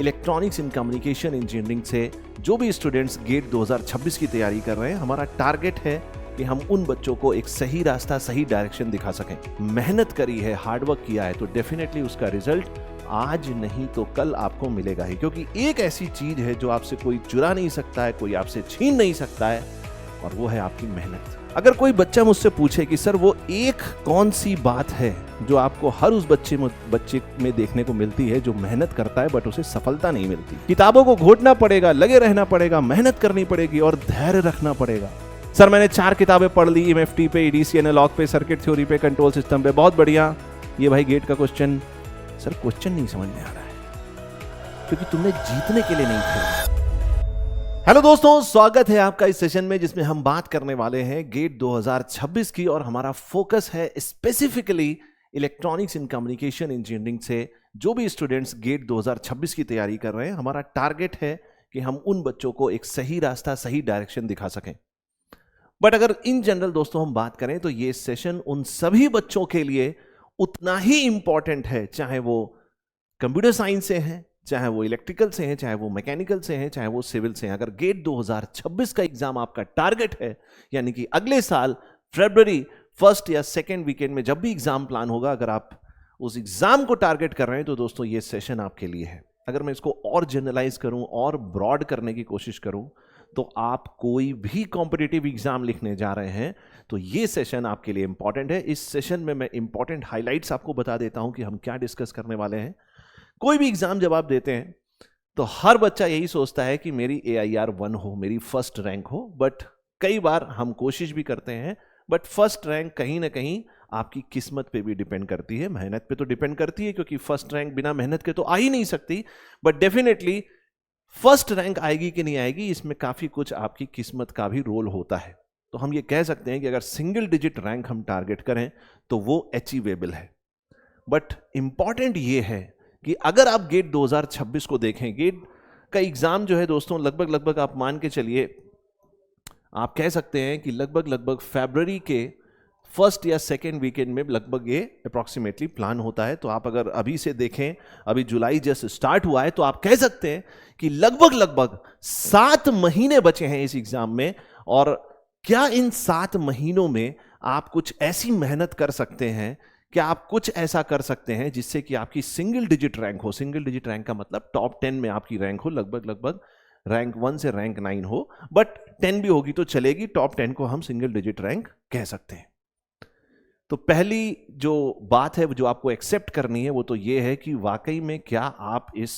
Electronics and communication engineering से जो भी स्टूडेंट्स गेट 2026 की तैयारी कर रहे हैं, हमारा टारगेट है कि हम उन बच्चों को एक सही रास्ता, सही डायरेक्शन दिखा सकें। मेहनत करी है, हार्डवर्क किया है तो डेफिनेटली उसका रिजल्ट आज नहीं तो कल आपको मिलेगा ही, क्योंकि एक ऐसी चीज है जो आपसे कोई चुरा नहीं सकता है, कोई आपसे छीन नहीं सकता है, और वो है आपकी मेहनत। अगर कोई बच्चा मुझसे पूछे कि सर वो एक कौन सी बात है जो आपको हर उस बच्चे में देखने को मिलती है जो मेहनत करता है बट उसे सफलता नहीं मिलती। किताबों को घोटना पड़ेगा, लगे रहना पड़ेगा, मेहनत करनी पड़ेगी और धैर्य रखना पड़ेगा। सर मैंने 4 किताबें पढ़ ली, एमएफटी पे, ईडीसी, एनालॉग पे, सर्किट थ्योरी पे, कंट्रोल सिस्टम पे, बहुत बढ़िया। ये भाई गेट का क्वेश्चन, सर क्वेश्चन नहीं समझ में आ रहा है क्योंकि तुमने जीतने के लिए नहीं खेला। हेलो दोस्तों, स्वागत है आपका इस सेशन में जिसमें हम बात करने वाले हैं गेट 2026 की, और हमारा फोकस है specifically electronics and communication engineering से जो भी स्टूडेंट्स गेट 2026 की तैयारी कर रहे हैं, हमारा टारगेट है कि हम उन बच्चों को एक सही रास्ता, सही डायरेक्शन दिखा सकें। बट अगर इन जनरल दोस्तों हम बात करें तो ये सेशन उन सभी बच्चों के लिए उतना ही इंपॉर्टेंट है, चाहे वो कंप्यूटर साइंस से हैं, चाहे वो इलेक्ट्रिकल से हैं, चाहे वो मैकेनिकल से हैं, चाहे वो सिविल से हैं। अगर गेट 2026 का एग्जाम आपका टारगेट है, यानी कि अगले साल फरवरी 1 या 2 वीकेंड में जब भी एग्जाम प्लान होगा, अगर आप उस एग्जाम को टारगेट कर रहे हैं तो दोस्तों ये सेशन आपके लिए है। अगर मैं इसको और जनरलाइज करूं और ब्रॉड करने की कोशिश करूं तो आप कोई भी कॉम्पिटिटिव एग्जाम लिखने जा रहे हैं तो ये सेशन आपके लिए इंपॉर्टेंट है। इस सेशन में मैं इंपॉर्टेंट हाइलाइट्स आपको बता देता हूं कि हम क्या डिस्कस करने वाले हैं। कोई भी एग्जाम जब आप देते हैं तो हर बच्चा यही सोचता है कि मेरी AIR 1 हो, मेरी फर्स्ट रैंक हो, बट कई बार हम कोशिश भी करते हैं, बट फर्स्ट रैंक कहीं ना कहीं आपकी किस्मत पे भी डिपेंड करती है, मेहनत पे तो डिपेंड करती है, क्योंकि फर्स्ट रैंक बिना मेहनत के तो आ ही नहीं सकती। बट डेफिनेटली फर्स्ट रैंक आएगी कि नहीं आएगी, इसमें काफी कुछ आपकी किस्मत का भी रोल होता है। तो हम ये कह सकते हैं कि अगर सिंगल डिजिट रैंक हम टारगेट करें तो वो अचीवेबल है। बट इंपॉर्टेंट ये है कि अगर आप गेट 2026 को देखें, गेट का एग्जाम जो है दोस्तों लगभग आप मान के चलिए, आप कह सकते हैं कि लगभग फरवरी के 1 या 2 वीकेंड में लगभग ये अप्रॉक्सीमेटली प्लान होता है। तो आप अगर अभी से देखें, अभी जुलाई जस्ट स्टार्ट हुआ है, तो आप कह सकते हैं कि लगभग 7 महीने बचे हैं इस एग्जाम में। और क्या इन 7 महीनों में आप कुछ ऐसी मेहनत कर सकते हैं, क्या आप कुछ ऐसा कर सकते हैं जिससे कि आपकी सिंगल डिजिट रैंक हो। सिंगल डिजिट रैंक का मतलब टॉप 10 में आपकी रैंक हो, लगभग रैंक 1 से रैंक 9 हो, बट 10 भी होगी तो चलेगी, टॉप 10 को हम सिंगल डिजिट रैंक कह सकते हैं। तो पहली जो बात है जो आपको एक्सेप्ट करनी है वो तो ये है कि वाकई में क्या आप इस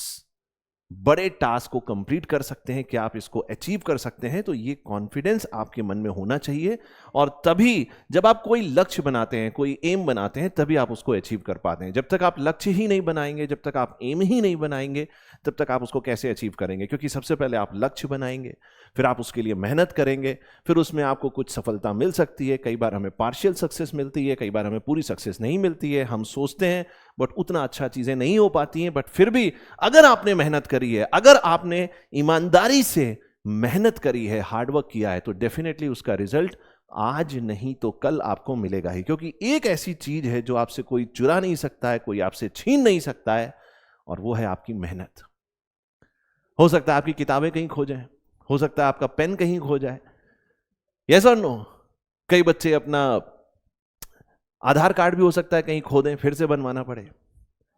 बड़े टास्क को कंप्लीट कर सकते हैं, क्या आप इसको अचीव कर सकते हैं। तो ये कॉन्फिडेंस आपके मन में होना चाहिए, और तभी जब आप कोई लक्ष्य बनाते हैं, कोई एम बनाते हैं, तभी आप उसको अचीव कर पाते हैं। जब तक आप लक्ष्य ही नहीं बनाएंगे, जब तक आप एम ही नहीं बनाएंगे, तब तक आप उसको कैसे अचीव करेंगे। क्योंकि सबसे पहले आप लक्ष्य बनाएंगे, फिर आप उसके लिए मेहनत करेंगे, फिर उसमें आपको कुछ सफलता मिल सकती है। कई बार हमें पार्शियल सक्सेस मिलती है, कई बार हमें पूरी सक्सेस नहीं मिलती है। हम सोचते हैं बट उतना अच्छा चीजें नहीं हो पाती हैं। बट फिर भी अगर आपने मेहनत करी है, अगर आपने ईमानदारी से मेहनत करी है, हार्डवर्क किया है, तो डेफिनेटली उसका रिजल्ट आज नहीं तो कल आपको मिलेगा ही। क्योंकि एक ऐसी चीज है जो आपसे कोई चुरा नहीं सकता है, कोई आपसे छीन नहीं सकता है, और वो है आपकी मेहनत। हो सकता है आपकी किताबें कहीं खो जाए, हो सकता है आपका पेन कहीं खो जाए, यस और नो। कई बच्चे अपना आधार कार्ड भी हो सकता है कहीं खो दें, फिर से बनवाना पड़े।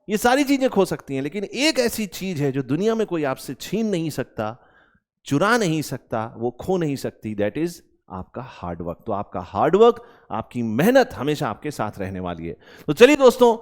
ये सारी चीजें खो सकती हैं, लेकिन एक ऐसी चीज है जो दुनिया में कोई आपसे छीन नहीं सकता, चुरा नहीं सकता, वो खो नहीं सकती, दैट इज आपका हार्डवर्क। तो आपका हार्डवर्क, आपकी मेहनत हमेशा आपके साथ रहने वाली है। तो चलिए दोस्तों,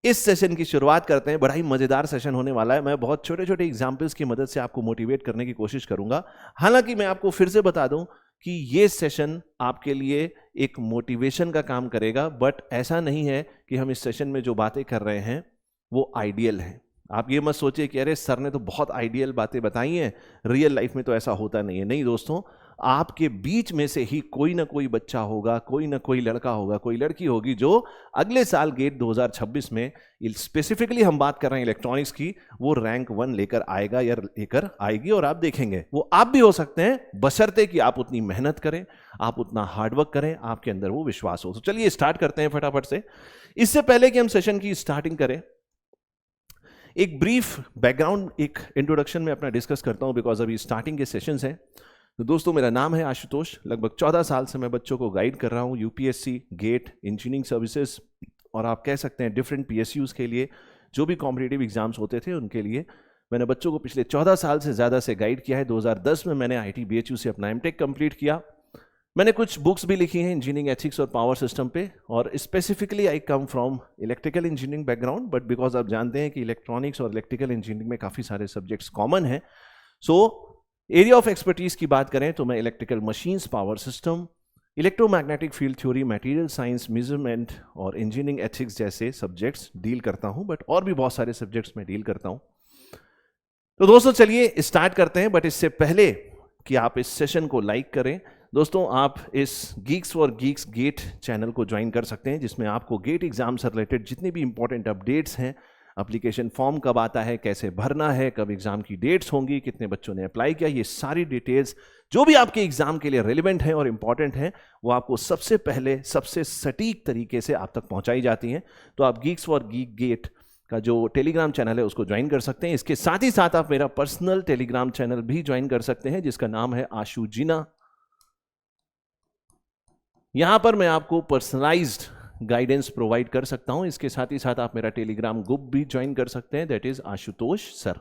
इस सेशन की शुरुआत करते हैं। बड़ा ही मजेदार सेशन होने वाला है। मैं बहुत छोटे छोटे एग्जाम्पल्स की मदद से आपको मोटिवेट करने की कोशिश करूंगा। हालांकि मैं आपको फिर से बता दूं कि ये सेशन आपके लिए एक मोटिवेशन का काम करेगा, बट ऐसा नहीं है कि हम इस सेशन में जो बातें कर रहे हैं वो आइडियल हैं। आप ये मत सोचिए कि अरे सर ने तो बहुत आइडियल बातें बताई हैं, रियल लाइफ में तो ऐसा होता नहीं है। नहीं दोस्तों, आपके बीच में से ही कोई ना कोई बच्चा होगा, कोई ना कोई लड़का होगा, कोई लड़की होगी जो अगले साल गेट 2026 में, स्पेसिफिकली हम बात कर रहे हैं इलेक्ट्रॉनिक्स की, वो रैंक 1 लेकर आएगा या लेकर आएगी। और आप देखेंगे वो आप भी हो सकते हैं, बशर्ते कि आप उतनी मेहनत करें, आप उतना हार्डवर्क करें, आपके अंदर वो विश्वास हो। तो चलिए स्टार्ट करते हैं फटाफट से। इससे पहले कि हम सेशन की स्टार्टिंग करें, एक ब्रीफ बैकग्राउंड, एक इंट्रोडक्शन में अपना डिस्कस करता हूं बिकॉज अभी स्टार्टिंग के सेशंस हैं। तो दोस्तों, मेरा नाम है आशुतोष। लगभग 14 साल से मैं बच्चों को गाइड कर रहा हूं यूपीएससी, गेट, इंजीनियरिंग सर्विसेज और आप कह सकते हैं डिफरेंट पीएसयूज के लिए जो भी कॉम्पिटिटिव एग्जाम्स होते थे उनके लिए मैंने बच्चों को पिछले 14 साल से ज़्यादा से गाइड किया है। 2010 में मैंने आईटी बीएचयू से अपना एमटेक कंप्लीट किया। मैंने कुछ बुक्स भी लिखी हैं इंजीनियरिंग एथिक्स और पावर सिस्टम पे, और specifically I come from electrical engineering background, but because आप जानते हैं कि इलेक्ट्रॉनिक्स और इलेक्ट्रिकल इंजीनियरिंग में काफ़ी सारे सब्जेक्ट्स कॉमन हैं। सो एरिया ऑफ एक्सपर्टीज की बात करें तो मैं electrical machines, power system, electromagnetic field theory, material science, measurement और इंजीनियरिंग एथिक्स जैसे सब्जेक्ट्स डील करता हूं, बट और भी बहुत सारे सब्जेक्ट्स में डील करता हूं। तो दोस्तों चलिए स्टार्ट करते हैं, बट इससे पहले कि आप इस सेशन को लाइक करें, दोस्तों आप इस geeks for geeks get channel को ज्वाइन कर सकते हैं, जिसमें आपको गेट एग्जाम से रिलेटेड जितनी भी इंपॉर्टेंट अपडेट्स हैं, एप्लीकेशन फॉर्म कब आता है, कैसे भरना है, कब एग्जाम की डेट्स होंगी, कितने बच्चों ने अप्लाई किया, ये सारी डिटेल्स जो भी आपके एग्जाम के लिए रेलिवेंट है और इंपॉर्टेंट है वो आपको सबसे पहले सबसे सटीक तरीके से आप तक पहुंचाई जाती हैं। तो आप गीक्स फॉर गीक गेट का जो टेलीग्राम चैनल है उसको ज्वाइन कर सकते हैं। इसके साथ ही साथ आप मेरा पर्सनल टेलीग्राम चैनल भी ज्वाइन कर सकते हैं जिसका नाम है आशु जीना। यहां पर मैं आपको पर्सनलाइज्ड गाइडेंस प्रोवाइड कर सकता हूं। इसके साथ ही साथ आप मेरा टेलीग्राम ग्रुप भी ज्वाइन कर सकते हैं, दैट इज आशुतोष सर।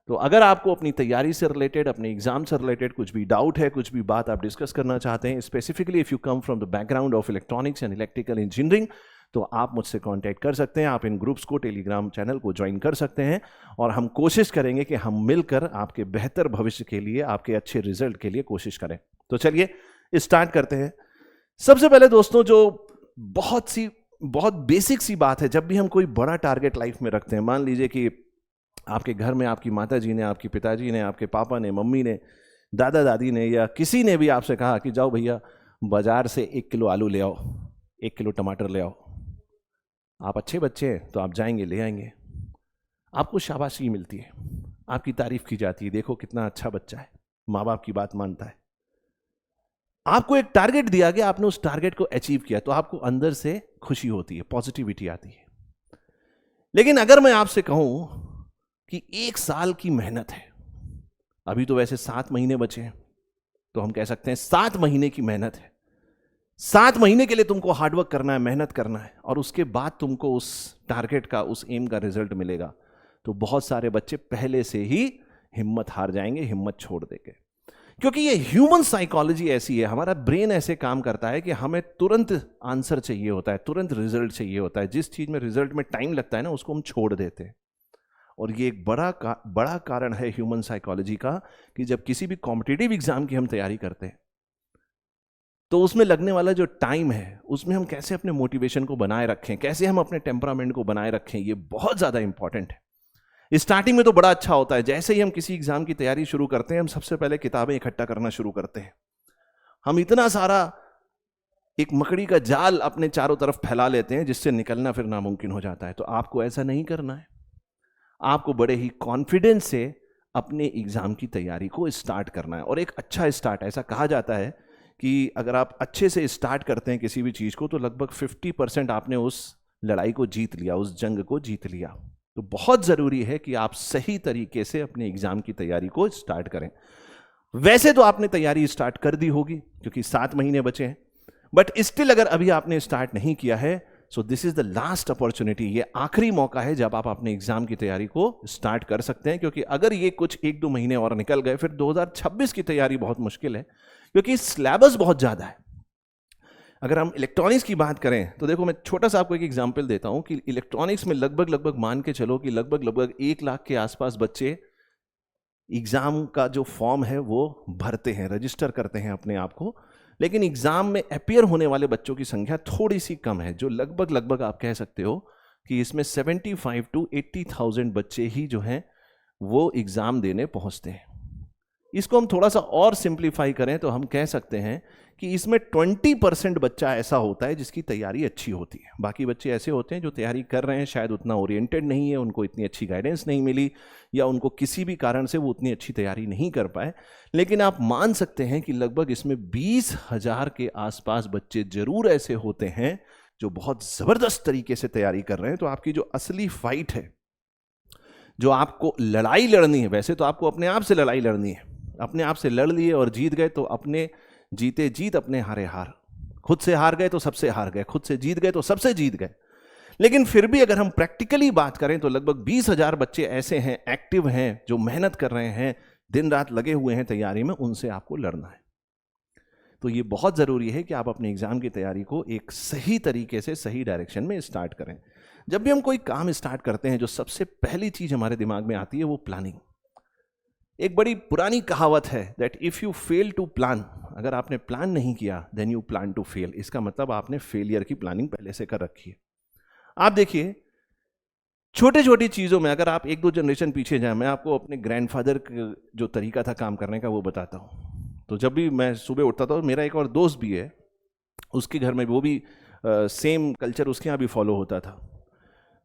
तो अगर आपको अपनी तैयारी से रिलेटेड, अपने एग्जाम से रिलेटेड कुछ भी डाउट है, कुछ भी बात आप डिस्कस करना चाहते हैं, specifically if you come from the background of electronics and electrical engineering, तो आप मुझसे कांटेक्ट कर सकते हैं। आप इन ग्रुप्स को, टेलीग्राम चैनल को ज्वाइन कर सकते हैं और हम कोशिश करेंगे कि हम मिलकर आपके बेहतर भविष्य के लिए, आपके अच्छे रिजल्ट के लिए कोशिश करें। तो चलिए स्टार्ट करते हैं। सबसे पहले दोस्तों, जो बहुत बेसिक सी बात है, जब भी हम कोई बड़ा टारगेट लाइफ में रखते हैं, मान लीजिए कि आपके घर में आपकी माता जी ने, आपके पिताजी ने, आपके पापा ने, मम्मी ने, दादा दादी ने या किसी ने भी आपसे कहा कि जाओ भैया बाजार से 1 किलो आलू ले आओ, 1 किलो टमाटर ले आओ। आप अच्छे बच्चे हैं तो आप जाएंगे, ले आएंगे, आपको शाबाशी मिलती है, आपकी तारीफ की जाती है, देखो कितना अच्छा बच्चा है, माँ बाप की बात मानता है। आपको एक टारगेट दिया गया, आपने उस टारगेट को अचीव किया तो आपको अंदर से खुशी होती है, पॉजिटिविटी आती है। लेकिन अगर मैं आपसे कहूं कि 1 साल की मेहनत है, अभी तो वैसे 7 महीने बचे हैं, तो हम कह सकते हैं 7 महीने की मेहनत है। 7 महीने के लिए तुमको हार्डवर्क करना है, मेहनत करना है, और उसके बाद तुमको उस टारगेट का, उस एम का रिजल्ट मिलेगा। तो बहुत सारे बच्चे पहले से ही हिम्मत हार जाएंगे, हिम्मत छोड़ देंगे, क्योंकि ये ह्यूमन साइकोलॉजी ऐसी है, हमारा ब्रेन ऐसे काम करता है कि हमें तुरंत आंसर चाहिए होता है, तुरंत रिजल्ट चाहिए होता है। जिस चीज में रिजल्ट में टाइम लगता है ना, उसको हम छोड़ देते हैं। और ये एक बड़ा कारण है ह्यूमन साइकोलॉजी का कि जब किसी भी कॉम्पिटिटिव एग्जाम की हम तैयारी करते हैं तो उसमें लगने वाला जो टाइम है, उसमें हम कैसे अपने मोटिवेशन को बनाए रखें, कैसे हम अपने टेम्परामेंट को बनाए रखें, ये बहुत ज्यादा इंपॉर्टेंट है। स्टार्टिंग में तो बड़ा अच्छा होता है, जैसे ही हम किसी एग्जाम की तैयारी शुरू करते हैं, हम सबसे पहले किताबें इकट्ठा करना शुरू करते हैं। हम इतना सारा एक मकड़ी का जाल अपने चारों तरफ फैला लेते हैं जिससे निकलना फिर नामुमकिन हो जाता है। तो आपको ऐसा नहीं करना है, आपको बड़े ही कॉन्फिडेंस से अपने एग्जाम की तैयारी को स्टार्ट करना है। और एक अच्छा स्टार्ट, ऐसा कहा जाता है कि अगर आप अच्छे से स्टार्ट करते हैं किसी भी चीज को, तो लगभग 50% आपने उस लड़ाई को जीत लिया, उस जंग को जीत लिया। तो बहुत जरूरी है कि आप सही तरीके से अपने एग्जाम की तैयारी को स्टार्ट करें। वैसे तो आपने तैयारी स्टार्ट कर दी होगी क्योंकि 7 महीने बचे हैं, बट स्टिल अगर अभी आपने स्टार्ट नहीं किया है, so this is the last opportunity, ये आखिरी मौका है जब आप अपने एग्जाम की तैयारी को स्टार्ट कर सकते हैं। क्योंकि अगर ये कुछ 1-2 महीने और निकल गए, फिर 2026 की तैयारी बहुत मुश्किल है, क्योंकि सिलेबस बहुत ज्यादा है। अगर हम इलेक्ट्रॉनिक्स की बात करें तो देखो, मैं छोटा सा आपको एक एग्जांपल देता हूं कि इलेक्ट्रॉनिक्स में लगभग मान के चलो कि लगभग 1 लाख के आसपास बच्चे एग्जाम का जो फॉर्म है वो भरते हैं, रजिस्टर करते हैं अपने आप को, लेकिन एग्जाम में अपीयर होने वाले बच्चों की संख्या थोड़ी सी कम है, जो लगभग आप कह सकते हो कि इसमें 75 to 80,000 बच्चे ही जो हैं वो एग्जाम देने पहुंचते हैं। इसको हम थोड़ा सा और सिंप्लीफाई करें तो हम कह सकते हैं कि इसमें 20% बच्चा ऐसा होता है जिसकी तैयारी अच्छी होती है। बाकी बच्चे ऐसे होते हैं जो तैयारी कर रहे हैं, शायद उतना ओरिएंटेड नहीं है, उनको इतनी अच्छी गाइडेंस नहीं मिली, या उनको किसी भी कारण से वो उतनी अच्छी तैयारी नहीं कर पाए। लेकिन आप मान सकते हैं कि लगभग इसमें 20,000 के आसपास बच्चे जरूर ऐसे होते हैं जो बहुत जबरदस्त तरीके से तैयारी कर रहे हैं। तो आपकी जो असली फाइट है जो आपको लड़ाई लड़नी है, वैसे तो आपको अपने आप से लड़ाई लड़नी है, अपने आप से लड़ लिए और जीत गए तो अपने जीते जीत, अपने हारे हार। खुद से हार गए तो सबसे हार गए, खुद से जीत गए तो सबसे जीत गए। लेकिन फिर भी अगर हम प्रैक्टिकली बात करें तो लगभग 20,000 बच्चे ऐसे हैं, एक्टिव हैं, जो मेहनत कर रहे हैं, दिन रात लगे हुए हैं तैयारी में, उनसे आपको लड़ना है। तो ये बहुत जरूरी है कि आप अपने एग्जाम की तैयारी को एक सही तरीके से, सही डायरेक्शन में स्टार्ट करें। जब भी हम कोई काम स्टार्ट करते हैं, जो सबसे पहली चीज हमारे दिमाग में आती है वो प्लानिंग। एक बड़ी पुरानी कहावत है that if you fail to plan, अगर आपने प्लान नहीं किया then you plan to fail. इसका मतलब आपने फेलियर की प्लानिंग पहले से कर रखी है। आप देखिए, छोटे छोटी चीजों में अगर आप 1-2 जनरेशन पीछे जाएं, मैं आपको अपने ग्रैंडफादर का जो तरीका था काम करने का वो बताता हूं। तो जब भी मैं सुबह उठता था, मेरा एक और दोस्त भी है, उसके घर में वो भी सेम कल्चर उसके यहाँ भी फॉलो होता था।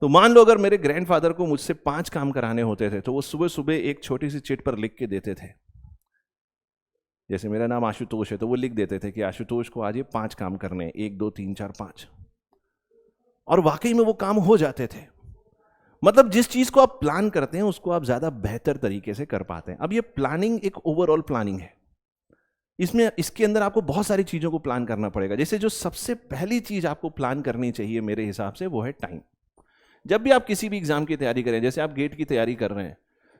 तो मान लो अगर मेरे ग्रैंडफादर को मुझसे 5 काम कराने होते थे तो वो सुबह सुबह एक छोटी सी चिट पर लिख के देते थे। जैसे मेरा नाम आशुतोष है तो वो लिख देते थे कि आशुतोष को आज ये 5 काम करने हैं, 1 2 3 4 5। और वाकई में वो काम हो जाते थे। मतलब जिस चीज को आप प्लान करते हैं उसको आप ज्यादा बेहतर तरीके से कर पाते हैं। अब ये प्लानिंग एक ओवरऑल प्लानिंग है, इसके अंदर आपको बहुत सारी चीजों को प्लान करना पड़ेगा। जैसे जो सबसे पहली चीज आपको प्लान करनी चाहिए मेरे हिसाब से वो है टाइम। जब भी आप किसी भी एग्जाम की तैयारी करें, जैसे आप गेट की तैयारी कर रहे हैं,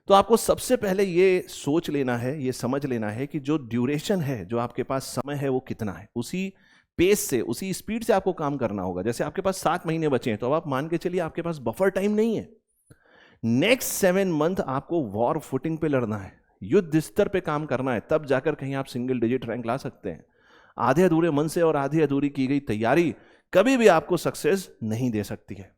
तो आपको सबसे पहले ये सोच लेना है, ये समझ लेना है कि जो ड्यूरेशन है, जो आपके पास समय है वो कितना है। उसी पेस से, उसी स्पीड से आपको काम करना होगा। जैसे आपके पास 7 महीने बचे हैं तो अब आप मान के चलिए आपके पास बफर टाइम नहीं है। नेक्स्ट 7 मंथ आपको वॉर फुटिंग पे लड़ना है, युद्ध स्तर पे काम करना है, तब जाकर कहीं आप सिंगल डिजिट रैंक ला सकते हैं। आधे अधूरे मन से और आधी अधूरी की गई तैयारी कभी भी आपको सक्सेस नहीं दे सकती है।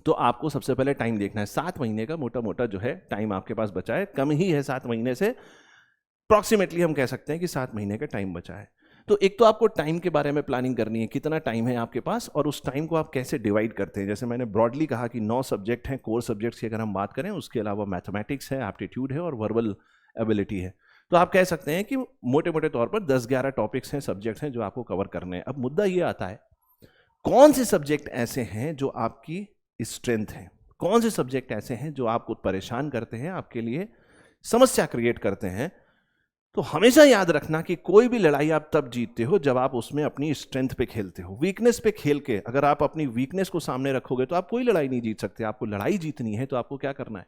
तो आपको सबसे पहले टाइम देखना है। 7 महीने का मोटा मोटा जो है टाइम आपके पास बचा है, कम ही है 7 महीने से, अप्रॉक्सीमेटली हम कह सकते हैं कि 7 महीने का टाइम बचा है। तो एक तो आपको टाइम के बारे में प्लानिंग करनी है, कितना टाइम है आपके पास और उस टाइम को आप कैसे डिवाइड करते हैं। जैसे मैंने ब्रॉडली कहा कि 9 सब्जेक्ट हैं कोर सब्जेक्ट्स की अगर हम बात करें, उसके अलावा मैथमेटिक्स है, एप्टीट्यूड है और वर्बल एबिलिटी है। तो आप कह सकते हैं कि मोटे मोटे तौर पर 10-11 टॉपिक्स हैं, सब्जेक्ट्स हैं जो आपको कवर करने हैं। अब मुद्दा ये आता है, कौन से सब्जेक्ट ऐसे हैं जो आपकी स्ट्रेंथ है, कौन से सब्जेक्ट ऐसे हैं जो आपको परेशान करते हैं, आपके लिए समस्या क्रिएट करते हैं। तो हमेशा याद रखना कि कोई भी लड़ाई आप तब जीतते हो जब आप उसमें अपनी स्ट्रेंथ पे खेलते हो। वीकनेस पे खेल के अगर आप अपनी वीकनेस को सामने रखोगे तो आप कोई लड़ाई नहीं जीत सकते। आपको लड़ाई जीतनी है तो आपको क्या करना है,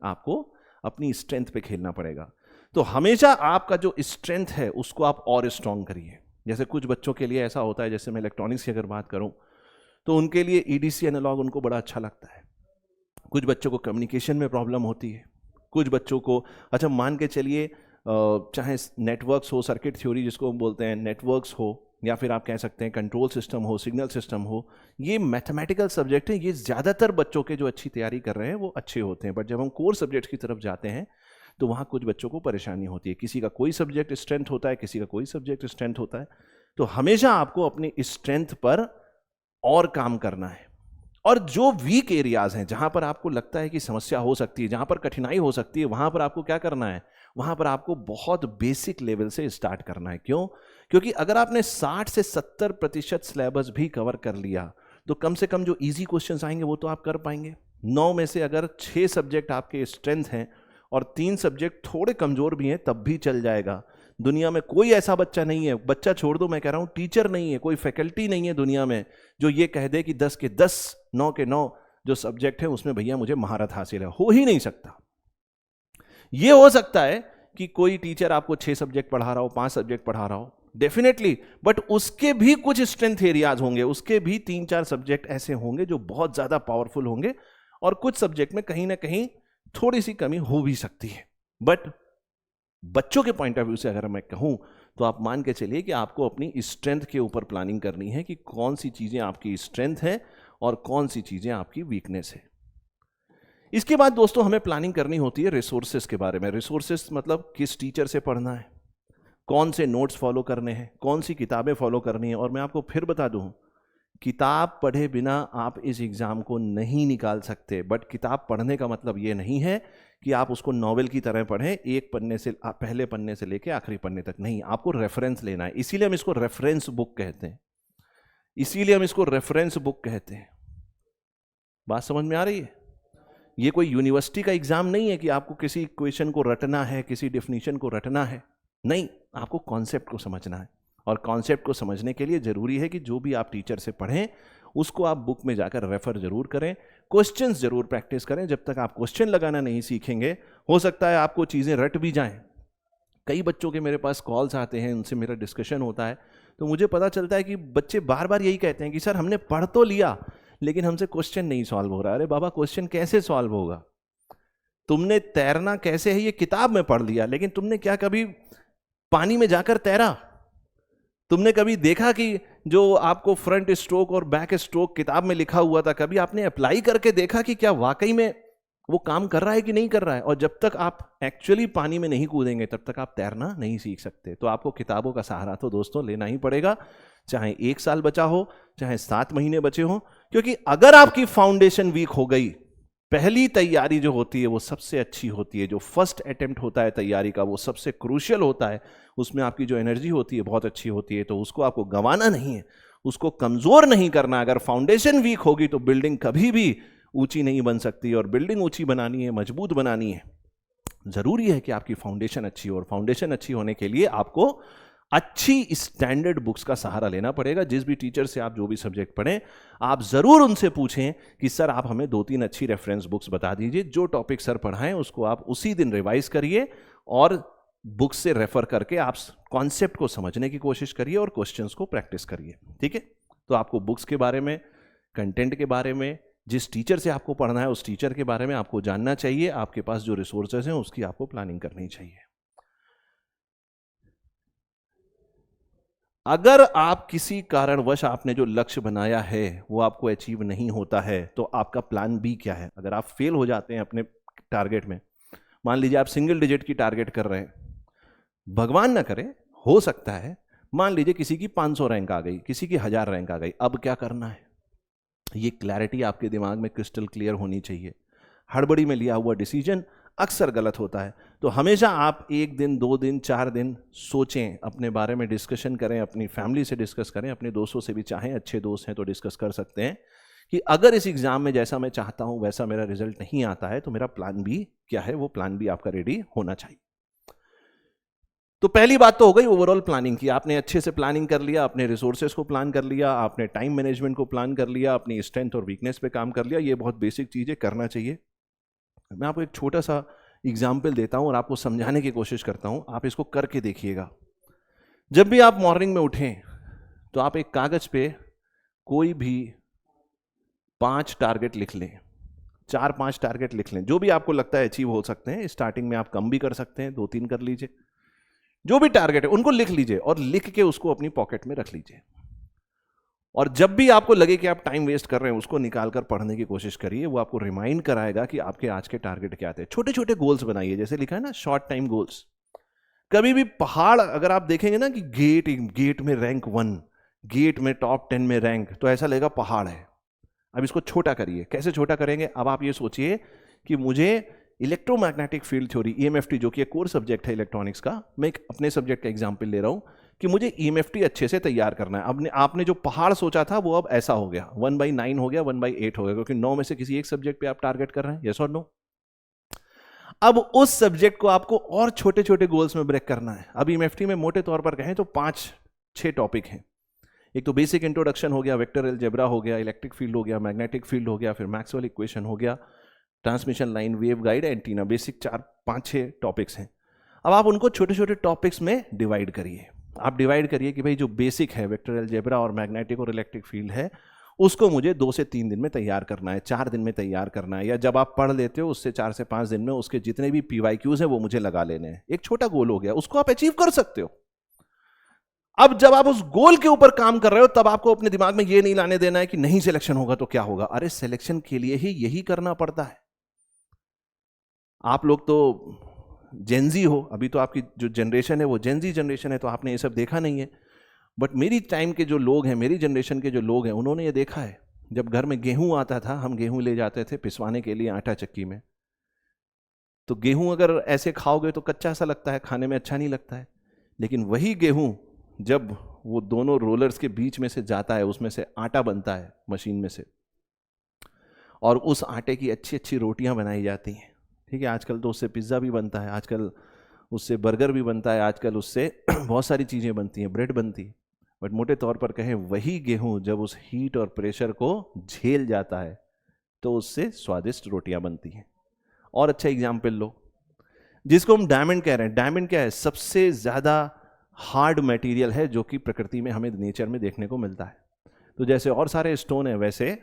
आपको अपनी स्ट्रेंथ पे खेलना पड़ेगा। तो हमेशा आपका जो स्ट्रेंथ है उसको आप और स्ट्रांग करिए। जैसे कुछ बच्चों के लिए ऐसा होता है, जैसे मैं इलेक्ट्रॉनिक्स की अगर बात करूं तो उनके लिए ईडीसी एनालॉग उनको बड़ा अच्छा लगता है। कुछ बच्चों को कम्युनिकेशन में प्रॉब्लम होती है, कुछ बच्चों को, अच्छा मान के चलिए चाहे नेटवर्क्स हो, सर्किट थ्योरी जिसको हम बोलते हैं, नेटवर्क्स हो, या फिर आप कह सकते हैं कंट्रोल सिस्टम हो, सिग्नल सिस्टम हो, ये मैथमेटिकल सब्जेक्ट हैं। ये ज़्यादातर बच्चों के जो अच्छी तैयारी कर रहे हैं वो अच्छे होते हैं। बट जब हम कोर सब्जेक्ट्स की तरफ जाते हैं तो वहाँ कुछ बच्चों को परेशानी होती है। किसी का कोई सब्जेक्ट स्ट्रेंथ होता है, किसी का कोई सब्जेक्ट स्ट्रेंथ होता है। तो हमेशा आपको अपनी स्ट्रेंथ पर और काम करना है। और जो वीक एरियाज हैं, जहां पर आपको लगता है कि समस्या हो सकती है, जहां पर कठिनाई हो सकती है, वहां पर आपको क्या करना है, वहां पर आपको बहुत बेसिक लेवल से स्टार्ट करना है। क्यों? क्योंकि अगर आपने 60 से 70% सिलेबस भी कवर कर लिया तो कम से कम जो इजी क्वेश्चंस आएंगे वो तो आप कर पाएंगे। 9 में से अगर 6 सब्जेक्ट आपके स्ट्रेंथ हैं और 3 सब्जेक्ट थोड़े कमजोर भी हैं तब भी चल जाएगा। दुनिया में कोई ऐसा बच्चा नहीं है, बच्चा छोड़ दो, मैं कह रहा हूं टीचर नहीं है, कोई फैकल्टी नहीं है दुनिया में जो ये कह दे कि 10 के 10, 9 के 9 जो सब्जेक्ट है उसमें भैया मुझे महारत हासिल है। हो ही नहीं सकता। ये हो सकता है कि कोई टीचर आपको 6 सब्जेक्ट पढ़ा रहा हो, 5 सब्जेक्ट पढ़ा रहा हो, डेफिनेटली, बट उसके भी कुछ स्ट्रेंथ एरियाज होंगे, उसके भी 3-4 सब्जेक्ट ऐसे होंगे जो बहुत ज्यादा पावरफुल होंगे और कुछ सब्जेक्ट में कहीं ना कहीं थोड़ी सी कमी हो भी सकती है। बट बच्चों के पॉइंट ऑफ व्यू से अगर मैं कहूं तो आप मान के चलिए कि आपको अपनी स्ट्रेंथ के ऊपर प्लानिंग करनी है कि कौन सी चीजें आपकी स्ट्रेंथ है और कौन सी चीजें आपकी वीकनेस है। इसके बाद दोस्तों हमें प्लानिंग करनी होती है रिसोर्सेस के बारे में। रिसोर्सेस मतलब किस टीचर से पढ़ना है, कौन से नोट्स फॉलो करने हैं, कौन सी किताबें फॉलो करनी है। और मैं आपको फिर बता दूं, किताब पढ़े बिना आप इस एग्जाम को नहीं निकाल सकते। बट किताब पढ़ने का मतलब ये नहीं है कि आप उसको नॉवेल की तरह पढ़ें, एक पन्ने से, पहले पन्ने से लेके आखिरी पन्ने तक नहीं, आपको रेफरेंस लेना है। इसीलिए हम इसको रेफरेंस बुक कहते हैं, इसीलिए हम इसको रेफरेंस बुक कहते हैं। बात समझ में आ रही है? ये कोई यूनिवर्सिटी का एग्जाम नहीं है कि आपको किसी इक्वेशन को रटना है, किसी डेफिनेशन को रटना है। नहीं, आपको कॉन्सेप्ट को समझना है। और कॉन्सेप्ट को समझने के लिए जरूरी है कि जो भी आप टीचर से पढ़ें उसको आप बुक में जाकर रेफर जरूर करें, क्वेश्चंस जरूर प्रैक्टिस करें। जब तक आप क्वेश्चन लगाना नहीं सीखेंगे, हो सकता है आपको चीजें रट भी जाएं। कई बच्चों के मेरे पास कॉल्स आते हैं, उनसे मेरा डिस्कशन होता है, तो मुझे पता चलता है कि बच्चे बार बार यही कहते हैं कि सर हमने पढ़ तो लिया लेकिन हमसे क्वेश्चन नहीं सॉल्व हो रहा। अरे बाबा, क्वेश्चन कैसे सॉल्व होगा? तुमने तैरना कैसे है ये किताब में पढ़ लिया, लेकिन तुमने क्या कभी पानी में जाकर तैरा? तुमने कभी देखा कि जो आपको फ्रंट स्ट्रोक और बैक स्ट्रोक किताब में लिखा हुआ था, कभी आपने अप्लाई करके देखा कि क्या वाकई में वो काम कर रहा है कि नहीं कर रहा है? और जब तक आप एक्चुअली पानी में नहीं कूदेंगे तब तक आप तैरना नहीं सीख सकते। तो आपको किताबों का सहारा तो दोस्तों लेना ही पड़ेगा, चाहे 1 साल बचा हो, चाहे 7 महीने बचे हो। क्योंकि अगर आपकी फाउंडेशन वीक हो गई, पहली तैयारी जो होती है वो सबसे अच्छी होती है, जो फर्स्ट अटेम्प्ट होता है तैयारी का वो सबसे क्रूशियल होता है, उसमें आपकी जो एनर्जी होती है बहुत अच्छी होती है, तो उसको आपको गंवाना नहीं है, उसको कमजोर नहीं करना। अगर फाउंडेशन वीक होगी तो बिल्डिंग कभी भी ऊंची नहीं बन सकती, और बिल्डिंग ऊंची बनानी है, मजबूत बनानी है, जरूरी है कि आपकी फाउंडेशन अच्छी हो। और फाउंडेशन अच्छी होने के लिए आपको अच्छी स्टैंडर्ड बुक्स का सहारा लेना पड़ेगा। जिस भी टीचर से आप जो भी सब्जेक्ट पढ़ें, आप जरूर उनसे पूछें कि सर आप हमें 2-3 अच्छी रेफरेंस बुक्स बता दीजिए। जो टॉपिक सर पढ़ाएं उसको आप उसी दिन रिवाइज करिए और बुक्स से रेफर करके आप कॉन्सेप्ट को समझने की कोशिश करिए और क्वेश्चंस को प्रैक्टिस करिए। ठीक है? तो आपको बुक्स के बारे में, कंटेंट के बारे में, जिस टीचर से आपको पढ़ना है उस टीचर के बारे में आपको जानना चाहिए। आपके पास जो रिसोर्सेज हैं उसकी आपको प्लानिंग करनी चाहिए। अगर आप किसी कारणवश आपने जो लक्ष्य बनाया है वो आपको अचीव नहीं होता है, तो आपका प्लान बी क्या है? अगर आप फेल हो जाते हैं अपने टारगेट में, मान लीजिए आप सिंगल डिजिट की टारगेट कर रहे हैं, भगवान ना करे, हो सकता है मान लीजिए किसी की 500 रैंक आ गई, किसी की 1000 रैंक आ गई, अब क्या करना है? ये क्लैरिटी आपके दिमाग में क्रिस्टल क्लियर होनी चाहिए। हड़बड़ी में लिया हुआ डिसीजन अक्सर गलत होता है। तो हमेशा आप 1 दिन, 2 दिन, 4 दिन सोचें, अपने बारे में डिस्कशन करें, अपनी फैमिली से डिस्कस करें, अपने दोस्तों से भी, चाहें अच्छे दोस्त हैं तो डिस्कस कर सकते हैं कि अगर इस एग्जाम में जैसा मैं चाहता हूं वैसा मेरा रिजल्ट नहीं आता है तो मेरा प्लान बी क्या है। वो प्लान बी आपका रेडी होना चाहिए। तो पहली बात तो हो गई ओवरऑल प्लानिंग की। आपने अच्छे से प्लानिंग कर लिया, अपने रिसोर्सेज को प्लान कर लिया, आपने टाइम मैनेजमेंट को प्लान कर लिया, अपनी स्ट्रेंथ और वीकनेस पे काम कर लिया। ये बहुत बेसिक चीजें करना चाहिए। मैं आपको एक छोटा सा एग्जाम्पल देता हूं और आपको समझाने की कोशिश करता हूं, आप इसको करके देखिएगा। जब भी आप मॉर्निंग में उठें तो आप एक कागज पे कोई भी 5 टारगेट लिख लें, 4-5 टारगेट लिख लें, जो भी आपको लगता है अचीव हो सकते हैं। स्टार्टिंग में आप कम भी कर सकते हैं, 2-3 कर लीजिए। जो भी टारगेट है उनको लिख लीजिए और लिख के उसको अपनी पॉकेट में रख लीजिए। और जब भी आपको लगे कि आप टाइम वेस्ट कर रहे हैं, उसको निकालकर पढ़ने की कोशिश करिए। वो आपको रिमाइंड कराएगा कि आपके आज के टारगेट क्या थे। छोटे छोटे गोल्स बनाइए, जैसे लिखा है ना शॉर्ट टाइम गोल्स। कभी भी पहाड़ अगर आप देखेंगे ना कि गेट में रैंक 1, गेट में टॉप 10 में रैंक, तो ऐसा लगेगा पहाड़ है। अब इसको छोटा करिए। कैसे छोटा करेंगे? अब आप ये सोचिए कि मुझे इलेक्ट्रोमैग्नेटिक फील्ड थ्योरी, EMFT, जो कि एक कोर सब्जेक्ट है इलेक्ट्रॉनिक्स का, मैं एक अपने सब्जेक्ट का एग्जांपल ले रहा हूं कि मुझे EMFT अच्छे से तैयार करना है। आपने जो पहाड़ सोचा था वो अब ऐसा हो गया, 1/9 हो गया, 1/8 हो गया, क्योंकि 9 में से किसी एक सब्जेक्ट पे आप टारगेट कर रहे हैं। यस और नो? अब उस सब्जेक्ट को आपको और छोटे छोटे गोल्स में ब्रेक करना है। अब EMFT में मोटे तौर पर कहें तो 5-6 टॉपिक हैं। एक तो बेसिक इंट्रोडक्शन हो गया, वेक्टर अलजेब्रा हो गया, इलेक्ट्रिक फील्ड हो गया, मैग्नेटिक फील्ड हो गया, फिर मैक्सवेल इक्वेशन हो गया, transmission line, wave guide, antenna. Basic 4-5-6 topics हैं। अब आप उनको छोटे छोटे टॉपिक्स में डिवाइड करिए। आप डिवाइड करिए कि भाई जो बेसिक है, वेक्टर अलजेब्रा और मैग्नेटिक और इलेक्ट्रिक फील्ड है, उसको मुझे 2 से 3 दिन में तैयार करना है, 4 दिन में तैयार करना है, या जब आप पढ़ लेते हो उससे 4 से 5 दिन में उसके जितने भी PYQs हैं वो मुझे लगा लेने हैं। एक छोटा गोल हो गया, उसको आप अचीव कर सकते हो। अब जब आप उस गोल के ऊपर काम कर रहे हो तब आपको अपने दिमाग में ये नहीं लाने देना है कि नहीं सिलेक्शन होगा तो क्या होगा। अरे सिलेक्शन के लिए ही यही करना पड़ता है। आप लोग तो जेनजी हो, अभी तो आपकी जो जनरेशन है वो जेनजी जनरेशन है, तो आपने ये सब देखा नहीं है। बट मेरी टाइम के जो लोग हैं, मेरी जनरेशन के जो लोग हैं, उन्होंने ये देखा है। जब घर में गेहूं आता था, हम गेहूं ले जाते थे पिसवाने के लिए आटा चक्की में। तो गेहूं अगर ऐसे खाओगे तो कच्चा सा लगता है, खाने में अच्छा नहीं लगता है। लेकिन वही गेहूं जब वो दोनों रोलर्स के बीच में से जाता है, उसमें से आटा बनता है मशीन में से, और उस आटे की अच्छी अच्छी रोटियां बनाई जाती हैं। ठीक है, आजकल तो उससे पिज़्ज़ा भी बनता है, आजकल उससे बर्गर भी बनता है, आजकल उससे बहुत सारी चीज़ें बनती हैं, ब्रेड बनती है। बट मोटे तौर पर कहें, वही गेहूं जब उस हीट और प्रेशर को झेल जाता है तो उससे स्वादिष्ट रोटियां बनती हैं। और अच्छा एग्जाम्पल लो, जिसको हम डायमंड कह रहे हैं। डायमंड क्या है? सबसे ज़्यादा हार्ड मटेरियल है जो कि प्रकृति में, हमें नेचर में देखने को मिलता है। तो जैसे और सारे स्टोन है, वैसे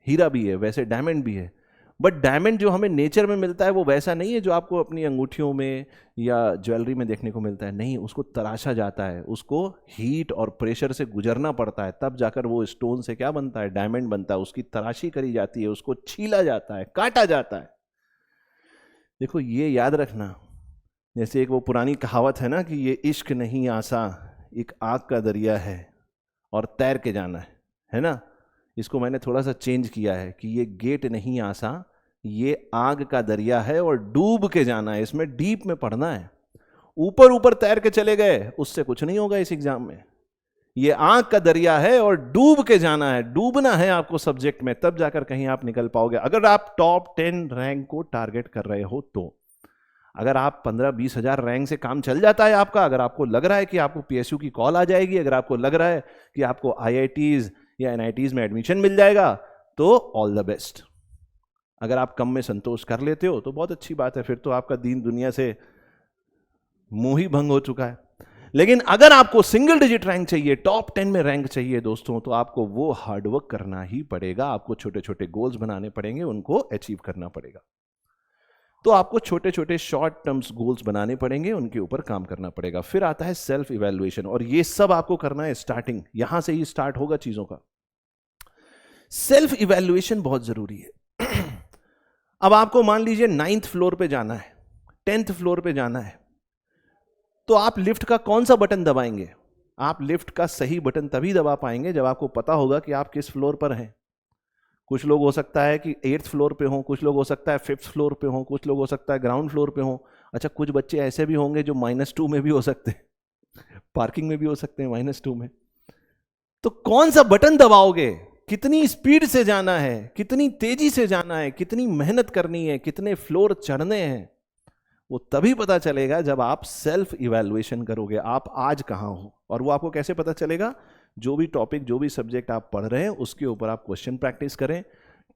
हीरा भी है, वैसे डायमंड भी है। बट डायमंड जो हमें नेचर में मिलता है वो वैसा नहीं है जो आपको अपनी अंगूठियों में या ज्वेलरी में देखने को मिलता है। नहीं, उसको तराशा जाता है, उसको हीट और प्रेशर से गुजरना पड़ता है, तब जाकर वो स्टोन से क्या बनता है? डायमंड बनता है। उसकी तराशी करी जाती है, उसको छीला जाता है, काटा जाता है। देखो, ये याद रखना, जैसे एक वो पुरानी कहावत है ना कि ये इश्क नहीं आसा, एक आग का दरिया है और तैर के जाना है ना। इसको मैंने थोड़ा सा चेंज किया है कि ये गेट नहीं आसा, ये आग का दरिया है और डूब के जाना है, इसमें डीप में पढ़ना है। ऊपर ऊपर तैर के चले गए, उससे कुछ नहीं होगा इस एग्जाम में। ये आग का दरिया है और डूब के जाना है, डूबना है आपको सब्जेक्ट में, तब जाकर कहीं आप निकल पाओगे। अगर आप टॉप 10 रैंक को टारगेट कर रहे हो तो। अगर आप 15-20 हजार रैंक से काम चल जाता है आपका, अगर आपको लग रहा है कि आपको पीएसयू की कॉल आ जाएगी, अगर आपको लग रहा है कि आपको आईआईटीज या एनआईटीज में एडमिशन मिल जाएगा, तो ऑल द बेस्ट। अगर आप कम में संतोष कर लेते हो तो बहुत अच्छी बात है, फिर तो आपका दीन दुनिया से मोह ही भंग हो चुका है। लेकिन अगर आपको सिंगल डिजिट रैंक चाहिए, टॉप 10 में रैंक चाहिए दोस्तों, तो आपको वो हार्डवर्क करना ही पड़ेगा। आपको छोटे छोटे गोल्स बनाने पड़ेंगे, उनको अचीव करना पड़ेगा। तो आपको छोटे छोटे शॉर्ट टर्म्स गोल्स बनाने पड़ेंगे, उनके ऊपर काम करना पड़ेगा। फिर आता है सेल्फ इवैल्यूएशन, और ये सब आपको करना है स्टार्टिंग, यहां से ही स्टार्ट होगा चीजों का। सेल्फ इवैल्यूएशन बहुत जरूरी है। अब आपको मान लीजिए 9th फ्लोर पे जाना है, 10th फ्लोर पे जाना है, तो आप लिफ्ट का कौन सा बटन दबाएंगे? आप लिफ्ट का सही बटन तभी दबा पाएंगे जब आपको पता होगा कि आप किस फ्लोर पर हैं। कुछ लोग हो सकता है कि 8th फ्लोर पे हों, कुछ लोग हो सकता है 5th फ्लोर पे हों, कुछ लोग हो सकता है ग्राउंड फ्लोर पे हों। अच्छा, कुछ बच्चे ऐसे भी होंगे जो -2 में भी हो सकते हैं, पार्किंग में भी हो सकते हैं, -2 में। तो कौन सा बटन दबाओगे? कितनी स्पीड से जाना है, कितनी तेजी से जाना है, कितनी मेहनत करनी है, कितने फ्लोर चढ़ने हैं, वो तभी पता चलेगा जब आप सेल्फ इवैल्यूएशन करोगे, आप आज कहां हो। और वो आपको कैसे पता चलेगा? जो भी टॉपिक, जो भी सब्जेक्ट आप पढ़ रहे हैं, उसके ऊपर आप क्वेश्चन प्रैक्टिस करें,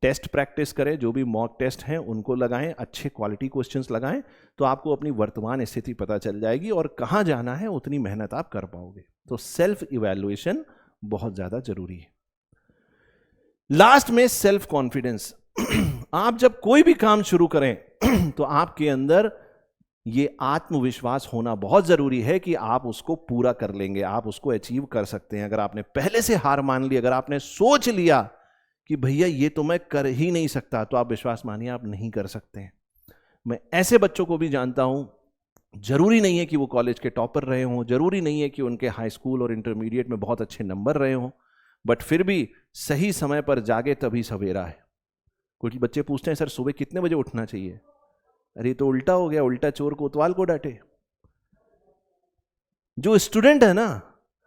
टेस्ट प्रैक्टिस करें, जो भी मॉक टेस्ट हैं उनको लगाएं, अच्छे क्वालिटी क्वेश्चंस लगाएं, तो आपको अपनी वर्तमान स्थिति पता चल जाएगी और कहां जाना है उतनी मेहनत आप कर पाओगे। तो सेल्फ इवैल्यूएशन बहुत ज्यादा जरूरी है। लास्ट में सेल्फ कॉन्फिडेंस। आप जब कोई भी काम शुरू करें तो आपके अंदर ये आत्मविश्वास होना बहुत जरूरी है कि आप उसको पूरा कर लेंगे, आप उसको अचीव कर सकते हैं। अगर आपने पहले से हार मान ली, अगर आपने सोच लिया कि भैया ये तो मैं कर ही नहीं सकता, तो आप विश्वास मानिए आप नहीं कर सकते हैं। मैं ऐसे बच्चों को भी जानता हूं, जरूरी नहीं है कि वो कॉलेज के टॉपर रहे हों, जरूरी नहीं है कि उनके हाई स्कूल और इंटरमीडिएट में बहुत अच्छे नंबर रहे हों, बट फिर भी सही समय पर जागे तभी सवेरा है। कुछ बच्चे पूछते हैं सर सुबह कितने बजे उठना चाहिए? अरे तो उल्टा हो गया, उल्टा चोर कोतवाल को डांटे। जो स्टूडेंट है ना,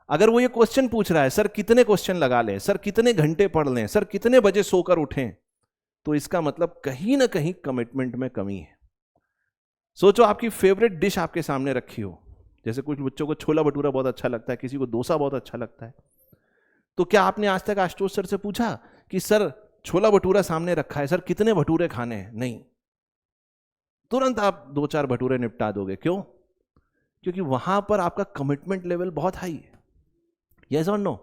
अगर वो ये क्वेश्चन पूछ रहा है सर कितने क्वेश्चन लगा लें, सर कितने घंटे पढ़ लें, सर कितने बजे सोकर उठें, तो इसका मतलब कहीं ना कहीं कमिटमेंट में कमी है। सोचो आपकी फेवरेट डिश आपके सामने रखी हो, जैसे कुछ बच्चों को छोला भटूरा बहुत अच्छा लगता है, किसी को डोसा बहुत अच्छा लगता है, तो क्या आपने आज तक आशुतोष सर से पूछा कि सर छोला भटूरा सामने रखा है, सर कितने भटूरे खाने हैं? नहीं, तुरंत आप 2-4 भटूरे निपटा दोगे। क्यों? क्योंकि वहां पर आपका कमिटमेंट लेवल बहुत हाई है। यस और नो?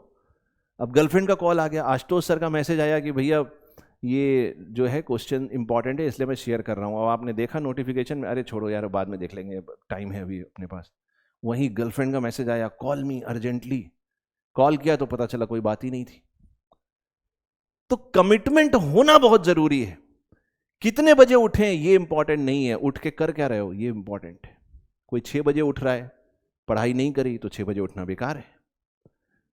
अब गर्लफ्रेंड का कॉल आ गया, आशुतोष सर का मैसेज आया कि भैया ये जो है क्वेश्चन इंपॉर्टेंट है इसलिए मैं शेयर कर रहा हूँ। अब आपने देखा नोटिफिकेशन में, अरे छोड़ो यार बाद में देख लेंगे, टाइम है अभी अपने पास। वहीं गर्लफ्रेंड का मैसेज आया, कॉल मी अर्जेंटली। कॉल किया तो पता चला कोई बात ही नहीं थी। तो कमिटमेंट होना बहुत जरूरी है। कितने बजे उठें ये इंपॉर्टेंट नहीं है, उठ के कर क्या रहे हो ये इंपॉर्टेंट है। कोई 6 बजे उठ रहा है, पढ़ाई नहीं करी तो 6 बजे उठना बेकार है।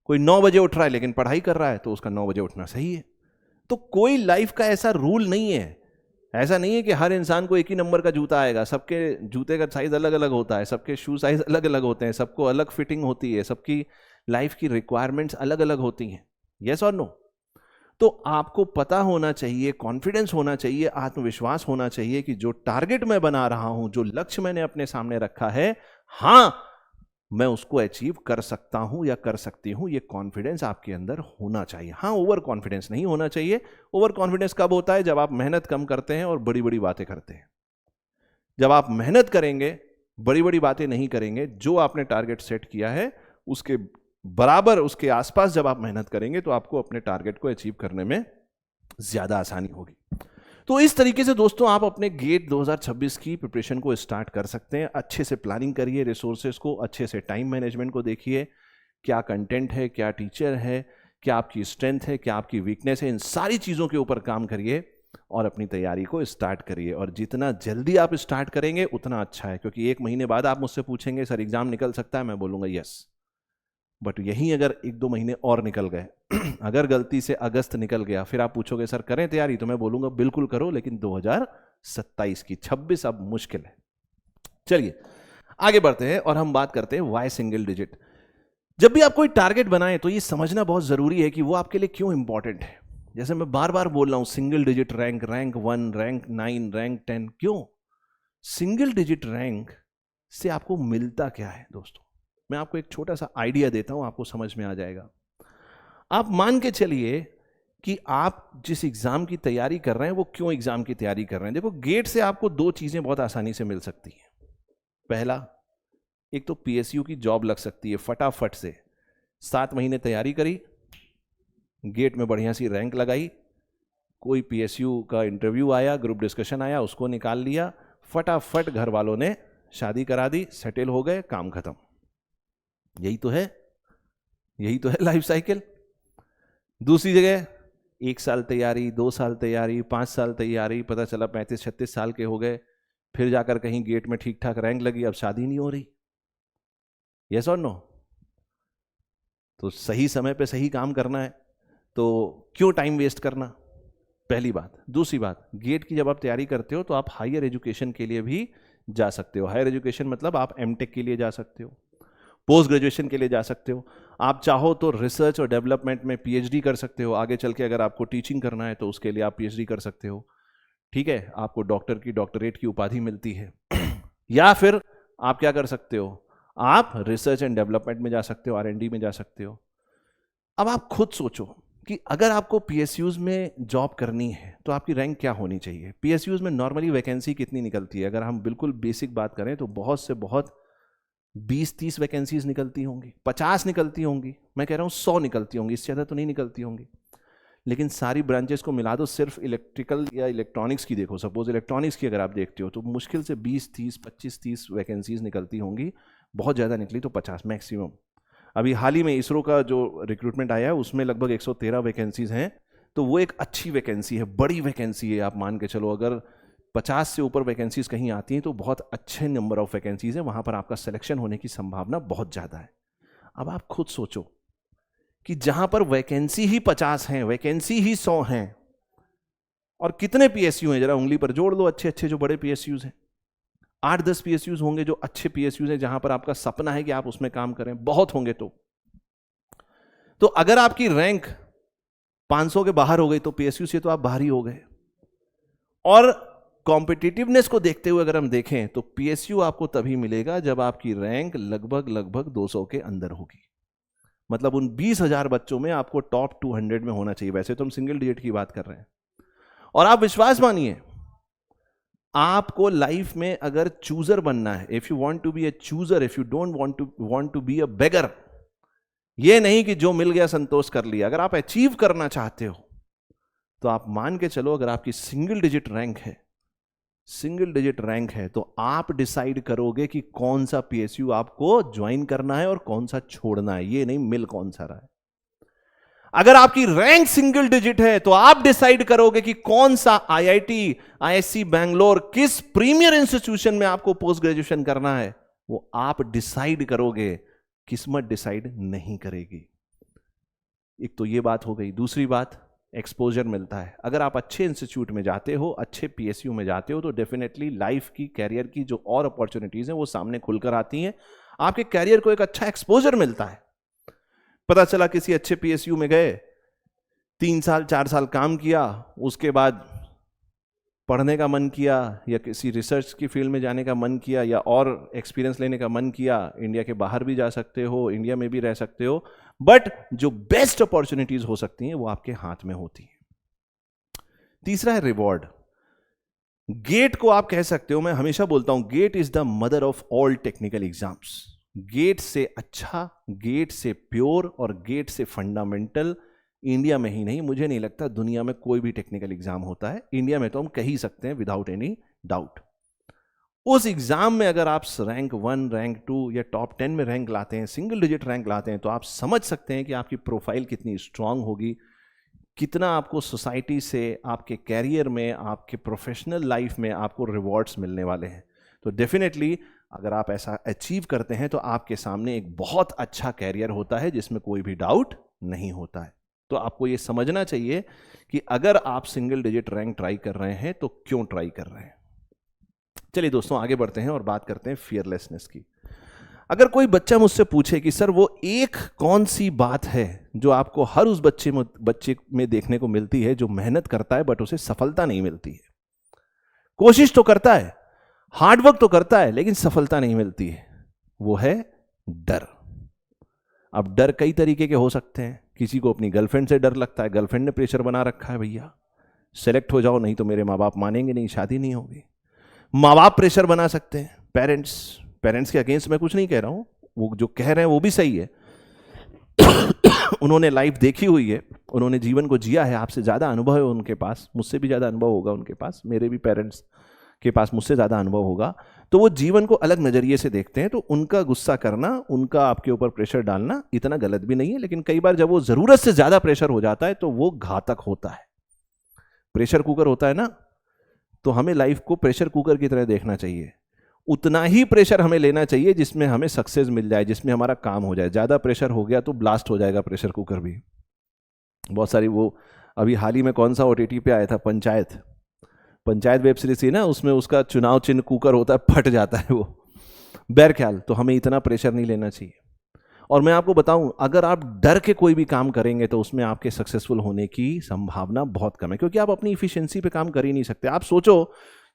कोई 9 बजे उठ रहा है लेकिन पढ़ाई कर रहा है, तो उसका 9 बजे उठना सही है। तो कोई लाइफ का ऐसा रूल नहीं है, ऐसा नहीं है कि हर इंसान को एक ही नंबर का जूता आएगा। सबके जूते का साइज अलग अलग होता है, सबके शू साइज अलग अलग होते हैं, सबको अलग फिटिंग होती है, सबकी लाइफ की रिक्वायरमेंट्स अलग अलग होती हैं। यस और नो? तो आपको पता होना चाहिए, कॉन्फिडेंस होना चाहिए, आत्मविश्वास होना चाहिए कि जो टारगेट मैं बना रहा हूं, जो लक्ष्य मैंने अपने सामने रखा है, हां मैं उसको अचीव कर सकता हूं या कर सकती हूं। ये कॉन्फिडेंस आपके अंदर होना चाहिए। हां, ओवर कॉन्फिडेंस नहीं होना चाहिए। ओवर कॉन्फिडेंस कब होता है? जब आप मेहनत कम करते हैं और बड़ी बड़ी बातें करते हैं। जब आप मेहनत करेंगे, बड़ी बड़ी बातें नहीं करेंगे, जो आपने टारगेट सेट किया है उसके बराबर, उसके आसपास जब आप मेहनत करेंगे तो आपको अपने टारगेट को अचीव करने में ज्यादा आसानी होगी। तो इस तरीके से दोस्तों आप अपने गेट 2026 की प्रिपरेशन को स्टार्ट कर सकते हैं। अच्छे से प्लानिंग करिए, रिसोर्सेज को अच्छे से, टाइम मैनेजमेंट को देखिए, क्या कंटेंट है, क्या टीचर है, क्या आपकी स्ट्रेंथ है, क्या आपकी वीकनेस है, इन सारी चीज़ों के ऊपर काम करिए और अपनी तैयारी को स्टार्ट करिए। और जितना जल्दी आप स्टार्ट करेंगे उतना अच्छा है, क्योंकि 1 महीने बाद आप मुझसे पूछेंगे सर एग्जाम निकल सकता है, मैं बोलूँगा यस, बट यहीं अगर 1-2 महीने और निकल गए अगर गलती से अगस्त निकल गया, फिर आप पूछोगे सर करें तैयारी, तो मैं बोलूंगा बिल्कुल करो, लेकिन 2027 की, 26 अब मुश्किल है। चलिए आगे बढ़ते हैं और हम बात करते हैं वाई सिंगल डिजिट। जब भी आप कोई टारगेट बनाएं तो ये समझना बहुत जरूरी है कि वो आपके लिए क्यों इंपॉर्टेंट है। जैसे मैं बार बार बोल रहा हूं, single digit rank, rank 1, rank 9, rank 10, क्यों? सिंगल डिजिट रैंक से आपको मिलता क्या है दोस्तों? मैं आपको एक छोटा सा आइडिया देता हूं, आपको समझ में आ जाएगा। आप मान के चलिए कि आप जिस एग्जाम की तैयारी कर रहे हैं वो क्यों एग्जाम की तैयारी कर रहे हैं। देखो, गेट से आपको 2 चीजें बहुत आसानी से मिल सकती हैं। पहला, एक तो पीएसयू की जॉब लग सकती है फटाफट से। 7 महीने तैयारी करी, गेट में बढ़िया सी रैंक लगाई, कोई पीएसयू का इंटरव्यू आया, ग्रुप डिस्कशन आया, उसको निकाल लिया, फटाफट घर वालों ने शादी करा दी, सेटल हो गए, काम खत्म। यही तो है, यही तो है लाइफ साइकिल। दूसरी जगह 1 साल तैयारी, 2 साल तैयारी, 5 साल तैयारी, पता चला 35-36 साल के हो गए, फिर जाकर कहीं गेट में ठीक ठाक रैंक लगी, अब शादी नहीं हो रही। यस और नो? तो सही समय पे सही काम करना है, तो क्यों टाइम वेस्ट करना? पहली बात। दूसरी बात, गेट की जब आप तैयारी करते हो तो आप हायर एजुकेशन के लिए भी जा सकते हो। हायर एजुकेशन मतलब आप एमटेक के लिए जा सकते हो, पोस्ट ग्रेजुएशन के लिए जा सकते हो, आप चाहो तो रिसर्च और डेवलपमेंट में पीएचडी कर सकते हो। आगे चल के अगर आपको टीचिंग करना है तो उसके लिए आप पीएचडी कर सकते हो, ठीक है, आपको डॉक्टर की, डॉक्टरेट की उपाधि मिलती है। या फिर आप क्या कर सकते हो, आप रिसर्च एंड डेवलपमेंट में जा सकते हो, आरएनडी में जा सकते हो। अब आप खुद सोचो कि अगर आपको पीएसयूज में जॉब करनी है तो आपकी रैंक क्या होनी चाहिए। पीएसयूज में नॉर्मली वैकेंसी कितनी निकलती है? अगर हम बिल्कुल बेसिक बात करें तो बहुत से बहुत 20-30 वैकेंसीज निकलती होंगी, 50 निकलती होंगी, मैं कह रहा हूँ 100 निकलती होंगी, इससे ज़्यादा तो नहीं निकलती होंगी। लेकिन सारी ब्रांचेस को मिला दो, सिर्फ इलेक्ट्रिकल या इलेक्ट्रॉनिक्स की देखो, सपोज इलेक्ट्रॉनिक्स की अगर आप देखते हो तो मुश्किल से 20-30, 25-30 वैकेंसीज निकलती होंगी, बहुत ज़्यादा निकली तो 50 मैक्सिमम। अभी हाल ही में इसरो का जो रिक्रूटमेंट आया है उसमें लगभग 113 वैकेंसीज हैं, तो वो एक अच्छी वैकेंसी है, बड़ी वैकेंसी है। आप मान के चलो अगर 50 से ऊपर वैकेंसीज कहीं आती हैं तो बहुत अच्छे नंबर ऑफ वैकेंसीज हैं, वहां पर आपका सिलेक्शन होने की संभावना बहुत ज़्यादा है। अब आप खुद सोचो कि जहां पर वैकेंसी ही 50 हैं, वैकेंसी ही 100 हैं, और कितने पीएसयू हैं, जरा उंगली पर जोड़ लो, अच्छे अच्छे जो बड़े पीएसयूज हैं। 8-10 पीएसयूज होंगे जो अच्छे पीएसयूज हैं, जहां पर आपका सपना है कि आप उसमें काम करें, बहुत होंगे। तो अगर आपकी रैंक 500 के बाहर हो गई तो पीएसयू से तो आप बाहर ही हो गए। और कॉम्पिटिटिवनेस को देखते हुए अगर हम देखें तो पीएसयू आपको तभी मिलेगा जब आपकी रैंक लगभग 200 के अंदर होगी। मतलब उन 20,000 बच्चों में आपको टॉप 200 में होना चाहिए। वैसे तो हम सिंगल डिजिट की बात कर रहे हैं। और आप विश्वास मानिए, आपको लाइफ में अगर चूजर बनना है, if you want to be a chooser, if you don't want to be a beggar, ये नहीं कि जो मिल गया संतोष कर लिया, अगर आप अचीव करना चाहते हो तो आप मान के चलो, अगर आपकी सिंगल डिजिट रैंक है, सिंगल डिजिट रैंक है, तो आप डिसाइड करोगे कि कौन सा पीएसयू आपको ज्वाइन करना है और कौन सा छोड़ना है, ये नहीं मिल कौन सा रहा है। अगर आपकी रैंक सिंगल डिजिट है तो आप डिसाइड करोगे कि कौन सा आईआईटी, आईएससी बैंगलोर, किस प्रीमियर इंस्टीट्यूशन में आपको पोस्ट ग्रेजुएशन करना है, वो आप डिसाइड करोगे, किस्मत डिसाइड नहीं करेगी। एक तो ये बात हो गई। दूसरी बात, एक्सपोजर मिलता है। अगर आप अच्छे इंस्टीट्यूट में जाते हो, अच्छे पीएसयू में जाते हो, तो डेफिनेटली लाइफ की, कैरियर की जो और अपॉर्चुनिटीज हैं वो सामने खुलकर आती हैं। आपके कैरियर को एक अच्छा एक्सपोजर मिलता है। पता चला किसी अच्छे पीएसयू में गए, 3 साल 4 साल काम किया, उसके बाद पढ़ने का मन किया या किसी रिसर्च की फील्ड में जाने का मन किया या और एक्सपीरियंस लेने का मन किया, इंडिया के बाहर भी जा सकते हो, इंडिया में भी रह सकते हो, बट जो बेस्ट अपॉर्चुनिटीज हो सकती हैं वो आपके हाथ में होती हैं। तीसरा है रिवॉर्ड। गेट को आप कह सकते हो, मैं हमेशा बोलता हूं GATE is the mother of all technical exams. GATE से अच्छा, गेट से प्योर और गेट से फंडामेंटल इंडिया में ही नहीं, मुझे नहीं लगता दुनिया में कोई भी टेक्निकल एग्जाम होता है। इंडिया में तो हम कह ही सकते हैं विदाउट एनी डाउट। उस एग्जाम में अगर आप रैंक 1, रैंक 2 या टॉप 10 में रैंक लाते हैं, सिंगल डिजिट रैंक लाते हैं, तो आप समझ सकते हैं कि आपकी प्रोफाइल कितनी स्ट्रांग होगी, कितना आपको सोसाइटी से, आपके कैरियर में, आपके प्रोफेशनल लाइफ में आपको रिवॉर्ड्स मिलने वाले हैं। तो डेफिनेटली अगर आप ऐसा अचीव करते हैं तो आपके सामने एक बहुत अच्छा कैरियर होता है जिसमें कोई भी डाउट नहीं होता है। तो आपको ये समझना चाहिए कि अगर आप सिंगल डिजिट रैंक ट्राई कर रहे हैं तो क्यों ट्राई कर रहे हैं। चलिए दोस्तों आगे बढ़ते हैं और बात करते हैं फियरलेसनेस की। अगर कोई बच्चा मुझसे पूछे कि सर वो एक कौन सी बात है जो आपको हर उस बच्चे में देखने को मिलती है जो मेहनत करता है बट उसे सफलता नहीं मिलती है, कोशिश तो करता है, हार्डवर्क तो करता है, लेकिन सफलता नहीं मिलती है, वो है डर। अब डर कई तरीके के हो सकते हैं। किसी को अपनी गर्लफ्रेंड से डर लगता है, गर्लफ्रेंड ने प्रेशर बना रखा है, भैया सेलेक्ट हो जाओ नहीं तो मेरे माँ बाप मानेंगे नहीं, शादी नहीं होगी। माँ बाप प्रेशर बना सकते हैं, पेरेंट्स के अगेंस्ट मैं कुछ नहीं कह रहा हूं, वो जो कह रहे हैं वो भी सही है। उन्होंने लाइफ देखी हुई है, उन्होंने जीवन को जिया है, आपसे ज्यादा अनुभव है उनके पास, मुझसे भी ज्यादा अनुभव होगा उनके पास, मेरे भी पेरेंट्स के पास मुझसे ज्यादा अनुभव होगा, तो वो जीवन को अलग नजरिए से देखते हैं। तो उनका गुस्सा करना, उनका आपके ऊपर प्रेशर डालना इतना गलत भी नहीं है, लेकिन कई बार जब वो जरूरत से ज्यादा प्रेशर हो जाता है तो वो घातक होता है। प्रेशर कुकर होता है ना, तो हमें लाइफ को प्रेशर कुकर की तरह देखना चाहिए। उतना ही प्रेशर हमें लेना चाहिए जिसमें हमें सक्सेस मिल जाए, जिसमें हमारा काम हो जाए। ज्यादा प्रेशर हो गया तो ब्लास्ट हो जाएगा प्रेशर कुकर भी। बहुत सारी वो अभी हाल ही में कौन सा OTT पे आया था, पंचायत वेब सीरीज थी ना, उसमें उसका चुनाव चिन्ह कुकर होता है, फट जाता है वो। बहरख्याल तो हमें इतना प्रेशर नहीं लेना चाहिए। और मैं आपको बताऊं, अगर आप डर के कोई भी काम करेंगे तो उसमें आपके सक्सेसफुल होने की संभावना बहुत कम है, क्योंकि आप अपनी इफिशियंसी पे काम कर ही नहीं सकते। आप सोचो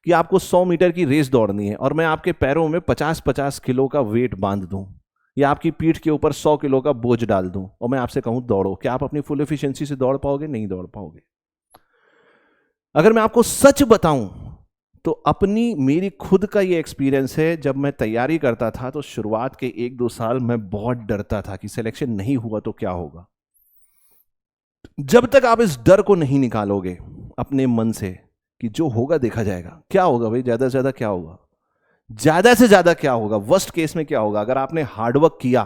कि आपको 100 मीटर की रेस दौड़नी है और मैं आपके पैरों में 50-50 किलो का वेट बांध दूं या आपकी पीठ के ऊपर 100 किलो का बोझ डाल दूं और मैं आपसे कहूं दौड़ो, क्या आप अपनी फुल एफिशिएंसी से दौड़ पाओगे? नहीं दौड़ पाओगे। अगर मैं आपको सच बताऊं तो मेरी खुद का ये एक्सपीरियंस है, जब मैं तैयारी करता था तो शुरुआत के 1-2 साल मैं बहुत डरता था कि सिलेक्शन नहीं हुआ तो क्या होगा। जब तक आप इस डर को नहीं निकालोगे अपने मन से कि जो होगा देखा जाएगा, क्या होगा भाई, ज्यादा से ज्यादा क्या होगा, ज्यादा से ज्यादा क्या होगा, वर्स्ट केस में क्या होगा। अगर आपने हार्डवर्क किया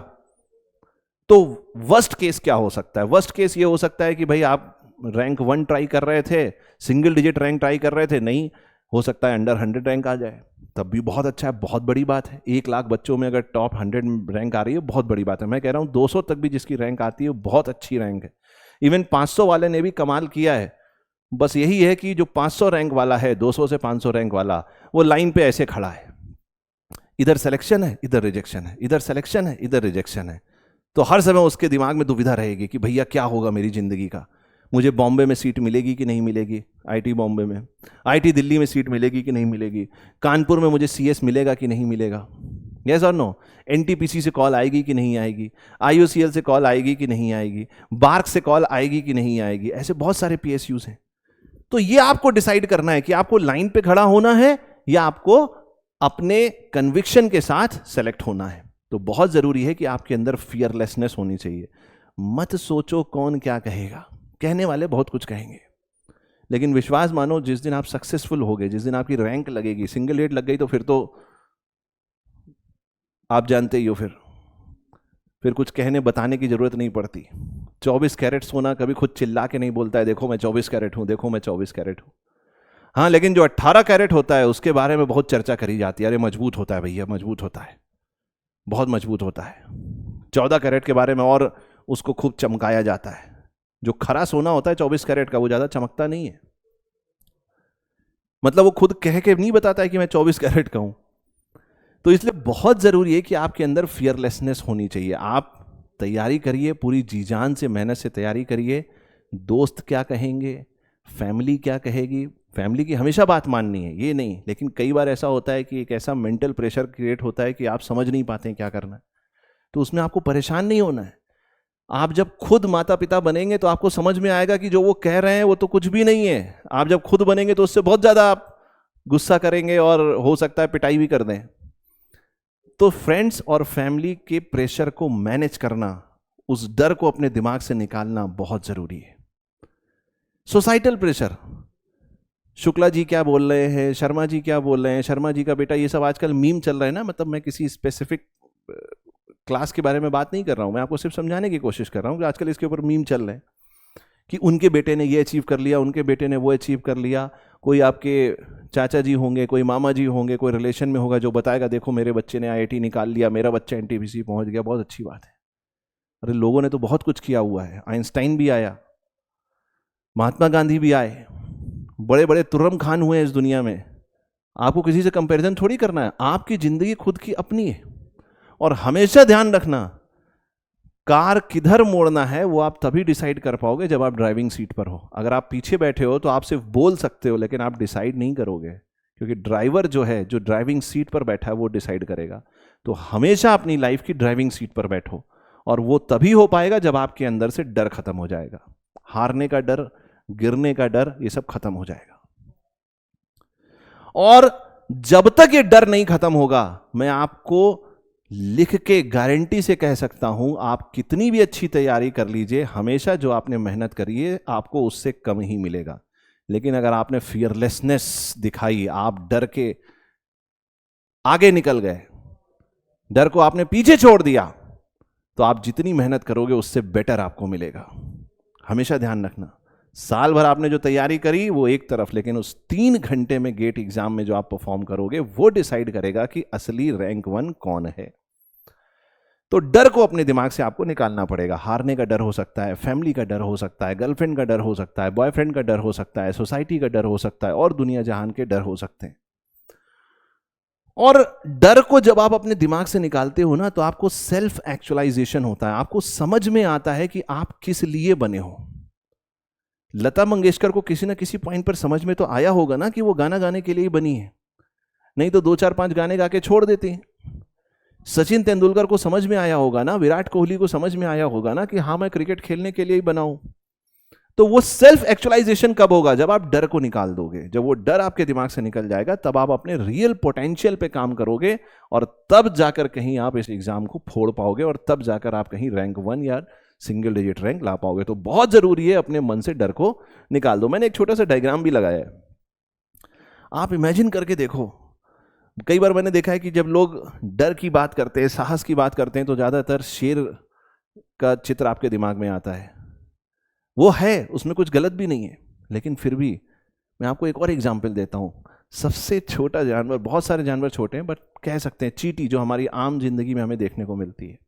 तो वर्स्ट केस क्या हो सकता है? वर्स्ट केस ये हो सकता है कि भाई आप रैंक 1 ट्राई कर रहे थे, सिंगल डिजिट रैंक ट्राई कर रहे थे, नहीं हो सकता है अंडर 100 रैंक आ जाए, तब भी बहुत अच्छा है, बहुत बड़ी बात है। 1 लाख बच्चों में अगर टॉप 100 रैंक आ रही है बहुत बड़ी बात है। मैं कह रहा हूं 200 तक भी जिसकी रैंक आती है बहुत अच्छी रैंक है। इवन 500 वाले ने भी कमाल किया है। बस यही है कि जो 500 रैंक वाला है, 200 से 500 रैंक वाला, वो लाइन पे ऐसे खड़ा है, इधर सिलेक्शन है इधर रिजेक्शन है, इधर सिलेक्शन है इधर रिजेक्शन है। तो हर समय उसके दिमाग में दुविधा रहेगी कि भैया क्या होगा मेरी जिंदगी का, मुझे बॉम्बे में सीट मिलेगी कि नहीं मिलेगी, आईटी बॉम्बे में, आईटी दिल्ली में सीट मिलेगी कि नहीं मिलेगी, कानपुर में मुझे सीएस मिलेगा कि नहीं मिलेगा, यस और नो, एनटीपीसी से कॉल आएगी कि नहीं आएगी, आईयूसीएल से कॉल आएगी कि नहीं आएगी, बार्क से कॉल आएगी कि नहीं आएगी, ऐसे बहुत सारे पीएसयूज हैं। तो ये आपको डिसाइड करना है कि आपको लाइन पे खड़ा होना है या आपको अपने कन्विक्शन के साथ सेलेक्ट होना है। तो बहुत जरूरी है कि आपके अंदर फियरलेसनेस होनी चाहिए। मत सोचो कौन क्या कहेगा, कहने वाले बहुत कुछ कहेंगे, लेकिन विश्वास मानो जिस दिन आप सक्सेसफुल होगे, जिस दिन आपकी रैंक लगेगी, सिंगल रेट लग गई तो फिर तो आप जानते ही हो, फिर कुछ कहने बताने की जरूरत नहीं पड़ती। 24 कैरेट सोना कभी खुद चिल्ला के नहीं बोलता है देखो मैं 24 कैरेट हूं, देखो मैं 24 कैरेट हूं। हाँ, लेकिन जो 18 कैरेट होता है उसके बारे में बहुत चर्चा करी जाती है, अरे मजबूत होता है भैया, मजबूत होता है, बहुत मजबूत होता है। 14 कैरेट के बारे में और उसको खूब चमकाया जाता है। जो खरा सोना होता है 24 कैरेट का, वो ज्यादा चमकता नहीं है, मतलब वो खुद कह के नहीं बताता है कि मैं 24 कैरेट का हूं। तो इसलिए बहुत जरूरी है कि आपके अंदर फियरलेसनेस होनी चाहिए। आप तैयारी करिए, पूरी जी जान से मेहनत से तैयारी करिए, दोस्त क्या कहेंगे, फैमिली क्या कहेगी। फैमिली की हमेशा बात माननी है ये नहीं, लेकिन कई बार ऐसा होता है कि एक ऐसा मेंटल प्रेशर क्रिएट होता है कि आप समझ नहीं पाते हैं क्या करना है, तो उसमें आपको परेशान नहीं होना है। आप जब खुद माता पिता बनेंगे तो आपको समझ में आएगा कि जो वो कह रहे हैं वो तो कुछ भी नहीं है। आप जब खुद बनेंगे तो उससे बहुत ज्यादा आप गुस्सा करेंगे और हो सकता है पिटाई भी कर दें। तो फ्रेंड्स और फैमिली के प्रेशर को मैनेज करना, उस डर को अपने दिमाग से निकालना बहुत जरूरी है। सोसाइटल प्रेशर, शुक्ला जी क्या बोल रहे हैं, शर्मा जी क्या बोल रहे हैं, शर्मा जी का बेटा, ये सब आजकल मीम चल रहा है ना। मतलब मैं किसी स्पेसिफिक क्लास के बारे में बात नहीं कर रहा हूं, मैं आपको सिर्फ समझाने की कोशिश कर रहा हूं कि आजकल इसके ऊपर मीम चल रहे हैं कि उनके बेटे ने ये अचीव कर लिया, उनके बेटे ने वो अचीव कर लिया। कोई आपके चाचा जी होंगे, कोई मामा जी होंगे, कोई रिलेशन में होगा जो बताएगा देखो मेरे बच्चे ने आईआईटी निकाल लिया, मेरा बच्चा एनटीपीसी पहुंच गया, बहुत अच्छी बात है। अरे लोगों ने तो बहुत कुछ किया हुआ है, आइंस्टाइन भी आया, महात्मा गांधी भी आए, बड़े बड़े तुर्रम खान हुए इस दुनिया में। आपको किसी से कंपैरिजन थोड़ी करना है, आपकी जिंदगी खुद की अपनी है। और हमेशा ध्यान रखना, कार किधर मोड़ना है वो आप तभी डिसाइड कर पाओगे जब आप ड्राइविंग सीट पर हो। अगर आप पीछे बैठे हो तो आप सिर्फ बोल सकते हो लेकिन आप डिसाइड नहीं करोगे, क्योंकि ड्राइवर जो है, जो ड्राइविंग सीट पर बैठा है वो डिसाइड करेगा। तो हमेशा अपनी लाइफ की ड्राइविंग सीट पर बैठो, और वो तभी हो पाएगा जब आपके अंदर से डर खत्म हो जाएगा। हारने का डर, गिरने का डर, ये सब खत्म हो जाएगा। और जब तक ये डर नहीं खत्म होगा, मैं आपको लिख के गारंटी से कह सकता हूं, आप कितनी भी अच्छी तैयारी कर लीजिए, हमेशा जो आपने मेहनत करी है आपको उससे कम ही मिलेगा। लेकिन अगर आपने फियरलेसनेस दिखाई, आप डर के आगे निकल गए, डर को आपने पीछे छोड़ दिया, तो आप जितनी मेहनत करोगे उससे बेटर आपको मिलेगा। हमेशा ध्यान रखना, साल भर आपने जो तैयारी करी वो एक तरफ, लेकिन उस 3 घंटे में गेट एग्जाम में जो आप परफॉर्म करोगे वो डिसाइड करेगा कि असली रैंक 1 कौन है। तो डर को अपने दिमाग से आपको निकालना पड़ेगा। हारने का डर हो सकता है, फैमिली का डर हो सकता है, गर्लफ्रेंड का डर हो सकता है, बॉयफ्रेंड का डर हो सकता है, सोसाइटी का डर हो सकता है, और दुनिया जहान के डर हो सकते हैं। और डर को जब आप अपने दिमाग से निकालते हो ना, तो आपको सेल्फ एक्चुअलाइजेशन होता है, आपको समझ में आता है कि आप किस लिए बने हो। लता मंगेशकर को किसी ना किसी पॉइंट पर समझ में तो आया होगा ना कि वो गाना गाने के लिए ही बनी है, नहीं तो 2-4-5 गाने गा के छोड़ देती हैं। सचिन तेंदुलकर को समझ में आया होगा ना, विराट कोहली को समझ में आया होगा ना कि हाँ मैं क्रिकेट खेलने के लिए ही बना हूं। तो वो सेल्फ एक्चुअलाइजेशन कब होगा? जब आप डर को निकाल दोगे। जब वो डर आपके दिमाग से निकल जाएगा, तब आप अपने रियल पोटेंशियल पे काम करोगे, और तब जाकर कहीं आप इस एग्जाम को फोड़ पाओगे, और तब जाकर आप कहीं रैंक 1 या सिंगल डिजिट रैंक ला पाओगे। तो बहुत जरूरी है अपने मन से डर को निकाल दो। मैंने एक छोटा सा डायग्राम भी लगाया है, आप इमेजिन करके देखो। कई बार मैंने देखा है कि जब लोग डर की बात करते हैं, साहस की बात करते हैं, तो ज्यादातर शेर का चित्र आपके दिमाग में आता है। वो है, उसमें कुछ गलत भी नहीं है, लेकिन फिर भी मैं आपको एक और एग्जाम्पल देता हूं। सबसे छोटा जानवर, बहुत सारे जानवर छोटे हैं, बट कह सकते हैं चींटी, जो हमारी आम जिंदगी में हमें देखने को मिलती है।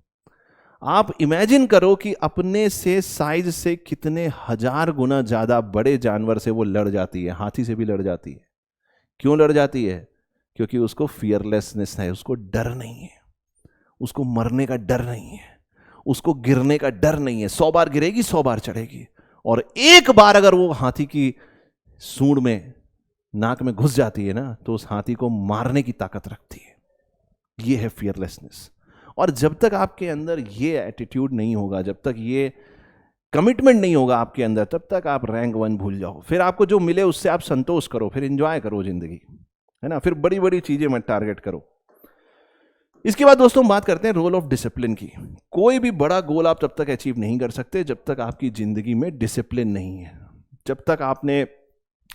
आप इमेजिन करो कि अपने से साइज से कितने 1000 गुना ज्यादा बड़े जानवर से वो लड़ जाती है। हाथी से भी लड़ जाती है। क्यों लड़ जाती है? क्योंकि उसको फियरलेसनेस है, उसको डर नहीं है, उसको मरने का डर नहीं है, उसको गिरने का डर नहीं है। 100 बार गिरेगी, 100 बार चढ़ेगी, और एक बार अगर वो हाथी की सूंड में, नाक में घुस जाती है ना, तो उस हाथी को मारने की ताकत रखती है। ये है फियरलेसनेस। और जब तक आपके अंदर ये एटीट्यूड नहीं होगा, जब तक ये कमिटमेंट नहीं होगा आपके अंदर, तब तक आप रैंक 1 भूल जाओ। फिर आपको जो मिले उससे आप संतोष करो, फिर एंजॉय करो जिंदगी, है ना। फिर बड़ी बड़ी चीजें मत टारगेट करो। इसके बाद दोस्तों हम बात करते हैं रोल ऑफ डिसिप्लिन की। कोई भी बड़ा गोल आप तब तक अचीव नहीं कर सकते जब तक आपकी जिंदगी में डिसिप्लिन नहीं है, जब तक आपने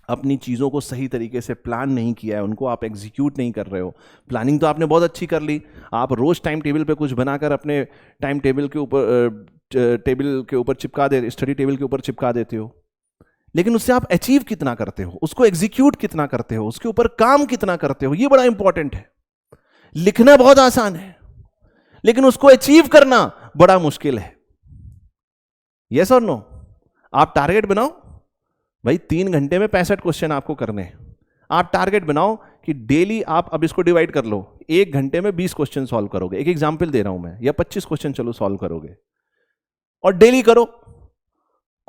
अपनी चीज़ों को सही तरीके से प्लान नहीं किया है, उनको आप एग्जीक्यूट नहीं कर रहे हो। प्लानिंग तो आपने बहुत अच्छी कर ली, आप रोज टाइम टेबल पे कुछ बनाकर अपने टाइम टेबल के ऊपर चिपका दे, स्टडी टेबल के ऊपर चिपका देते हो, लेकिन उससे आप अचीव कितना करते हो, उसको एग्जीक्यूट कितना करते हो, उसके ऊपर काम कितना करते हो, ये बड़ा इंपॉर्टेंट है। लिखना बहुत आसान है, लेकिन उसको अचीव करना बड़ा मुश्किल है। यस और नो? आप टारगेट बनाओ भाई, 3 घंटे में 65 क्वेश्चन आपको करने हैं। आप टारगेट बनाओ कि डेली आप, अब इसको डिवाइड कर लो, 1 घंटे में 20 क्वेश्चन सॉल्व करोगे। एक एग्जाम्पल दे रहा हूं मैं, या 25 क्वेश्चन चलो सॉल्व करोगे, और डेली करो।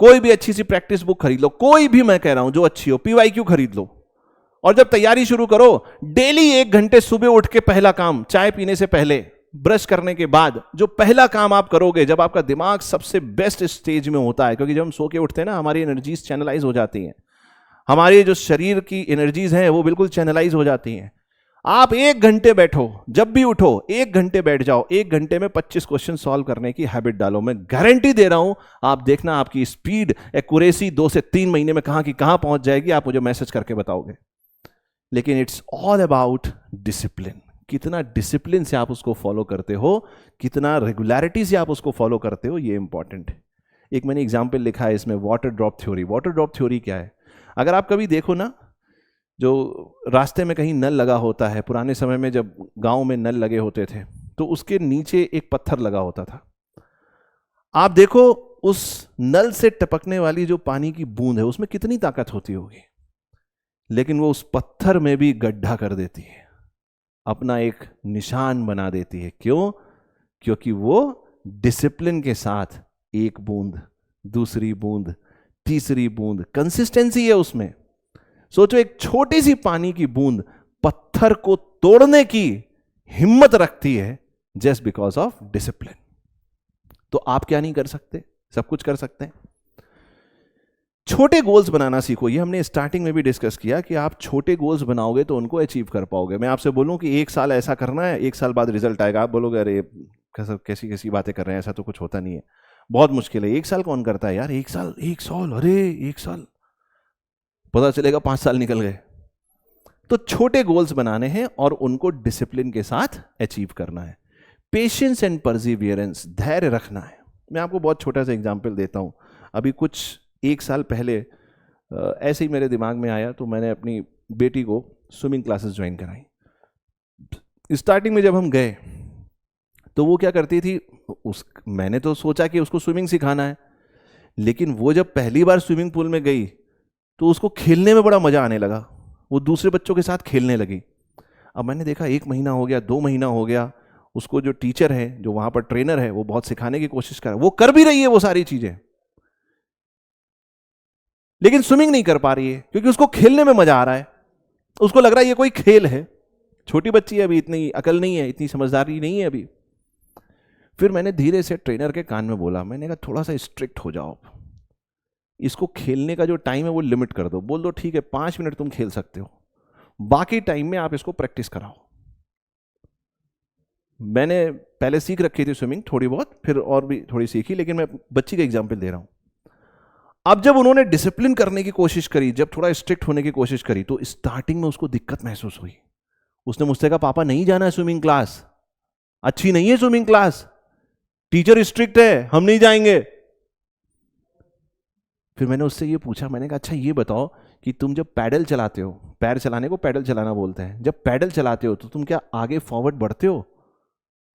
कोई भी अच्छी सी प्रैक्टिस बुक खरीद लो, कोई भी, मैं कह रहा हूं जो अच्छी हो, PYQ खरीद लो, और जब तैयारी शुरू करो, डेली 1 घंटे सुबह उठ के पहला काम, चाय पीने से पहले, ब्रश करने के बाद, जो पहला काम आप करोगे, जब आपका दिमाग सबसे बेस्ट स्टेज में होता है, क्योंकि जब हम सो के उठते हैं ना, हमारी एनर्जीज चैनलाइज हो जाती हैं, हमारी जो शरीर की एनर्जीज हैं वो बिल्कुल चैनलाइज हो जाती हैं। आप 1 घंटे बैठो, जब भी उठो 1 घंटे बैठ जाओ, 1 घंटे में 25 क्वेश्चन सॉल्व करने की हैबिट डालो। मैं गारंटी दे रहा हूं, आप देखना आपकी स्पीड, एक्यूरेसी 2 से 3 महीने में कहां की कहां पहुंच जाएगी, आप मुझे मैसेज करके बताओगे। लेकिन इट्स ऑल अबाउट डिसिप्लिन। कितना डिसिप्लिन से आप उसको फॉलो करते हो, कितना रेगुलरिटी से आप उसको फॉलो करते हो, ये इंपॉर्टेंट है। एक मैंने एग्जाम्पल लिखा है इसमें, water drop theory. Water drop theory क्या है? अगर आप कभी देखो ना, जो रास्ते में कहीं नल लगा होता है, पुराने समय में जब गांव में नल लगे होते थे, तो उसके नीचे एक पत्थर लगा होता था। आप देखो उस नल से टपकने वाली जो पानी की बूंद है, उसमें कितनी ताकत होती होगी, लेकिन वो उस पत्थर में भी गड्ढा कर देती है, अपना एक निशान बना देती है। क्यों? क्योंकि वो डिसिप्लिन के साथ एक बूंद, दूसरी बूंद, तीसरी बूंद, कंसिस्टेंसी है उसमें। सोचो, एक छोटी सी पानी की बूंद पत्थर को तोड़ने की हिम्मत रखती है, जस्ट बिकॉज ऑफ डिसिप्लिन। तो आप क्या नहीं कर सकते? सब कुछ कर सकते हैं। छोटे गोल्स बनाना सीखो। ये हमने स्टार्टिंग में भी डिस्कस किया कि आप छोटे गोल्स बनाओगे तो उनको अचीव कर पाओगे। मैं आपसे बोलूं कि 1 साल ऐसा करना है, 1 साल बाद रिजल्ट आएगा, आप बोलोगे अरे कैसी कैसी बातें कर रहे हैं, ऐसा तो कुछ होता नहीं है, बहुत मुश्किल है। 1 साल कौन करता है यार? 1 साल, 1 साल, अरे 1 साल, पता चलेगा 5 साल निकल गए। तो छोटे गोल्स बनाने हैं और उनको डिसिप्लिन के साथ अचीव करना है। पेशेंस एंड परसिवियरेंस, धैर्य रखना है। मैं आपको बहुत छोटा सा एग्जांपल देता हूं। अभी कुछ 1 साल पहले ऐसे ही मेरे दिमाग में आया, तो मैंने अपनी बेटी को स्विमिंग क्लासेस ज्वाइन कराई। स्टार्टिंग में जब हम गए तो वो क्या करती थी, मैंने तो सोचा कि उसको स्विमिंग सिखाना है, लेकिन वो जब पहली बार स्विमिंग पूल में गई तो उसको खेलने में बड़ा मजा आने लगा, वो दूसरे बच्चों के साथ खेलने लगी। अब मैंने देखा 1 महीना हो गया, 2 महीना हो गया, उसको जो टीचर है, जो वहां पर ट्रेनर है, वो बहुत सिखाने की कोशिश कर रहा है, वो कर भी रही है वो सारी चीजें, लेकिन स्विमिंग नहीं कर पा रही है, क्योंकि उसको खेलने में मजा आ रहा है। उसको लग रहा है ये कोई खेल है। छोटी बच्ची है अभी, इतनी अकल नहीं है, इतनी समझदारी नहीं है अभी। फिर मैंने धीरे से ट्रेनर के कान में बोला, मैंने कहा थोड़ा सा स्ट्रिक्ट हो जाओ, इसको खेलने का जो टाइम है वो लिमिट कर दो। बोल दो ठीक है 5 मिनट तुम खेल सकते हो, बाकी टाइम में आप इसको प्रैक्टिस कराओ। मैंने पहले सीख रखी थी स्विमिंग थोड़ी बहुत, फिर और भी थोड़ी सीखी, लेकिन मैं बच्ची का एग्जाम्पल दे रहा हूं। अब जब उन्होंने डिसिप्लिन करने की कोशिश करी, जब थोड़ा स्ट्रिक्ट होने की कोशिश करी, तो स्टार्टिंग में उसको दिक्कत महसूस हुई। उसने मुझसे कहा पापा नहीं जाना है स्विमिंग क्लास, अच्छी नहीं है स्विमिंग क्लास, टीचर स्ट्रिक्ट है, हम नहीं जाएंगे। फिर मैंने उससे ये पूछा, मैंने कहा अच्छा ये बताओ कि तुम जब पैडल चलाते हो, पैर चलाने को पैडल चलाना बोलते हैं, जब पैडल चलाते हो तो तुम क्या आगे फॉरवर्ड बढ़ते हो?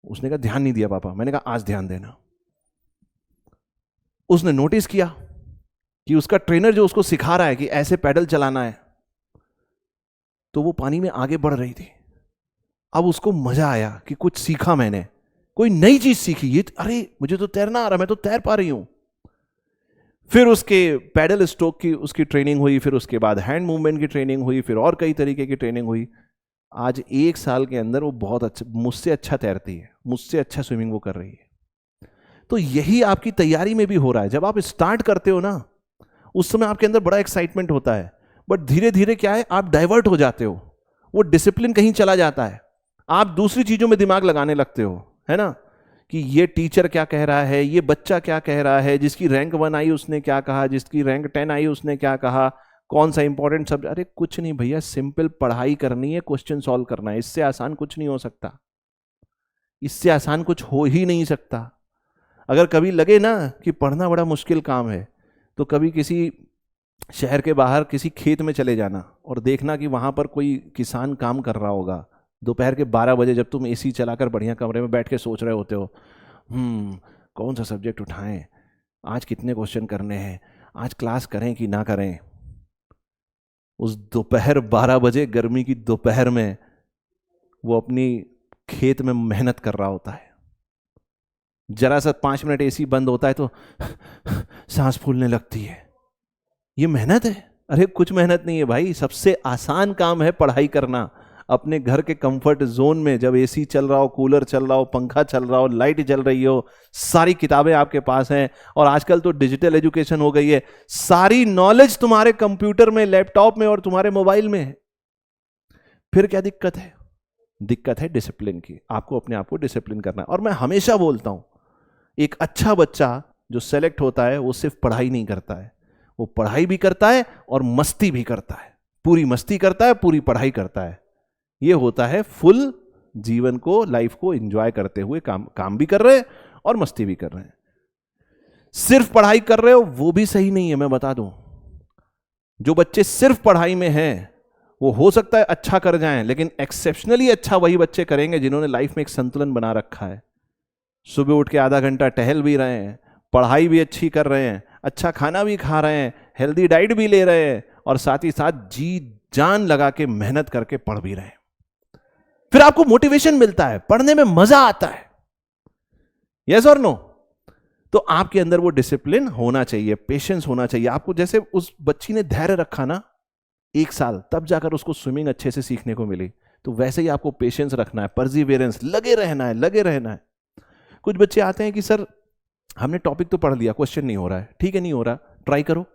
उसने कहा ध्यान नहीं दिया पापा। मैंने कहा आज ध्यान देना। उसने नोटिस किया कि उसका ट्रेनर जो उसको सिखा रहा है कि ऐसे पैडल चलाना है, तो वो पानी में आगे बढ़ रही थी। अब उसको मजा आया कि कुछ सीखा मैंने, कोई नई चीज सीखी। ये अरे मुझे तो तैरना आ रहा, मैं तो तैर पा रही हूं। फिर उसके पैडल स्ट्रोक की उसकी ट्रेनिंग हुई, फिर उसके बाद हैंड मूवमेंट की ट्रेनिंग हुई, फिर और कई तरीके की ट्रेनिंग हुई। आज 1 साल के अंदर वो बहुत अच्छा, मुझसे अच्छा तैरती है, मुझसे अच्छा स्विमिंग वो कर रही है। तो यही आपकी तैयारी में भी हो रहा है। जब आप स्टार्ट करते हो ना, उस समय आपके अंदर बड़ा एक्साइटमेंट होता है, बट धीरे धीरे क्या है, आप डाइवर्ट हो जाते हो, वो डिसिप्लिन कहीं चला जाता है, आप दूसरी चीजों में दिमाग लगाने लगते हो, है ना, कि ये टीचर क्या कह रहा है, ये बच्चा क्या कह रहा है, जिसकी रैंक 1 आई उसने क्या कहा, जिसकी रैंक 10 आई उसने क्या कहा, कौन सा इंपॉर्टेंट सब्जेक्ट। अरे कुछ नहीं भैया, सिंपल पढ़ाई करनी है, क्वेश्चन सॉल्व करना है, इससे आसान कुछ नहीं हो सकता, इससे आसान कुछ हो ही नहीं सकता। अगर कभी लगे ना कि पढ़ना बड़ा मुश्किल काम है, तो कभी किसी शहर के बाहर किसी खेत में चले जाना और देखना कि वहां पर कोई किसान काम कर रहा होगा। दोपहर के 12 बजे जब तुम एसी चलाकर बढ़िया कमरे में बैठ के सोच रहे होते हो, कौन सा सब्जेक्ट उठाएं, आज कितने क्वेश्चन करने हैं, आज क्लास करें कि ना करें। उस दोपहर 12 बजे गर्मी की दोपहर में वो अपनी खेत में मेहनत कर रहा होता है। जरा सा 5 मिनट एसी बंद होता है तो सांस फूलने लगती है। ये मेहनत है? अरे कुछ मेहनत नहीं है भाई, सबसे आसान काम है पढ़ाई करना। अपने घर के कंफर्ट जोन में जब एसी चल रहा हो, कूलर चल रहा हो, पंखा चल रहा हो, लाइट जल रही हो, सारी किताबें आपके पास हैं, और आजकल तो डिजिटल एजुकेशन हो गई है, सारी नॉलेज तुम्हारे कंप्यूटर में, लैपटॉप में और तुम्हारे मोबाइल में है। फिर क्या दिक्कत है? दिक्कत है डिसिप्लिन की। आपको अपने आप को डिसिप्लिन करना है। और मैं हमेशा बोलता हूं, एक अच्छा बच्चा जो सेलेक्ट होता है वो सिर्फ पढ़ाई नहीं करता है, वो पढ़ाई भी करता है और मस्ती भी करता है। पूरी मस्ती करता है, पूरी पढ़ाई करता है। ये होता है फुल जीवन को, लाइफ को एंजॉय करते हुए काम भी कर रहे हैं और मस्ती भी कर रहे हैं। सिर्फ पढ़ाई कर रहे हो वो भी सही नहीं है, मैं बता दूं। जो बच्चे सिर्फ पढ़ाई में हैं वो हो सकता है अच्छा कर जाएं, लेकिन एक्सेप्शनली अच्छा वही बच्चे करेंगे जिन्होंने लाइफ में एक संतुलन बना रखा है। सुबह उठ के आधा घंटा टहल भी रहे हैं, पढ़ाई भी अच्छी कर रहे हैं, अच्छा खाना भी खा रहे हैं, हेल्दी डाइट भी ले रहे हैं, और साथ ही साथ जी जान लगा के मेहनत करके पढ़ भी रहे हैं। फिर आपको मोटिवेशन मिलता है, पढ़ने में मजा आता है। यस और नो? तो आपके अंदर वो डिसिप्लिन होना चाहिए, पेशेंस होना चाहिए। आपको जैसे उस बच्ची ने धैर्य रखा ना 1 साल, तब जाकर उसको स्विमिंग अच्छे से सीखने को मिली, तो वैसे ही आपको पेशेंस रखना है, परसिवियरेंस, लगे रहना है, लगे रहना है। कुछ बच्चे आते हैं कि सर हमने टॉपिक तो पढ़ लिया, क्वेश्चन नहीं हो रहा है। ठीक है, नहीं हो रहा, ट्राई करो।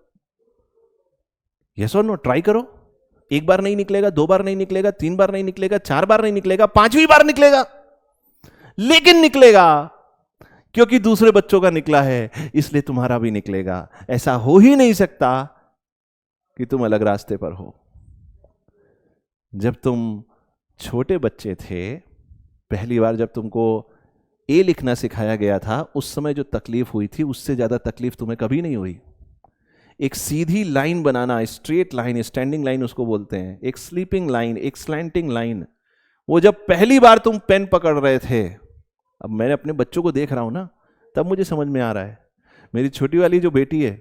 यस और नो? ट्राई करो। 1 बार नहीं निकलेगा, 2 बार नहीं निकलेगा, 3 बार नहीं निकलेगा, 4 बार नहीं निकलेगा, 5वीं बार निकलेगा, लेकिन निकलेगा। क्योंकि दूसरे बच्चों का निकला है, इसलिए तुम्हारा भी निकलेगा। ऐसा हो ही नहीं सकता कि तुम अलग रास्ते पर हो। जब तुम छोटे बच्चे थे, पहली बार जब तुमको ए लिखना सिखाया गया था, उस समय जो तकलीफ हुई थी उससे ज्यादा तकलीफ तुम्हें कभी नहीं हुई। एक सीधी लाइन बनाना, स्ट्रेट लाइन, स्टैंडिंग लाइन उसको बोलते हैं, एक स्लीपिंग लाइन, एक स्लैंटिंग लाइन, वो जब पहली बार तुम पेन पकड़ रहे थे, अब मैंने अपने बच्चों को देख रहा हूं ना, तब मुझे समझ में आ रहा है। मेरी छोटी वाली जो बेटी है,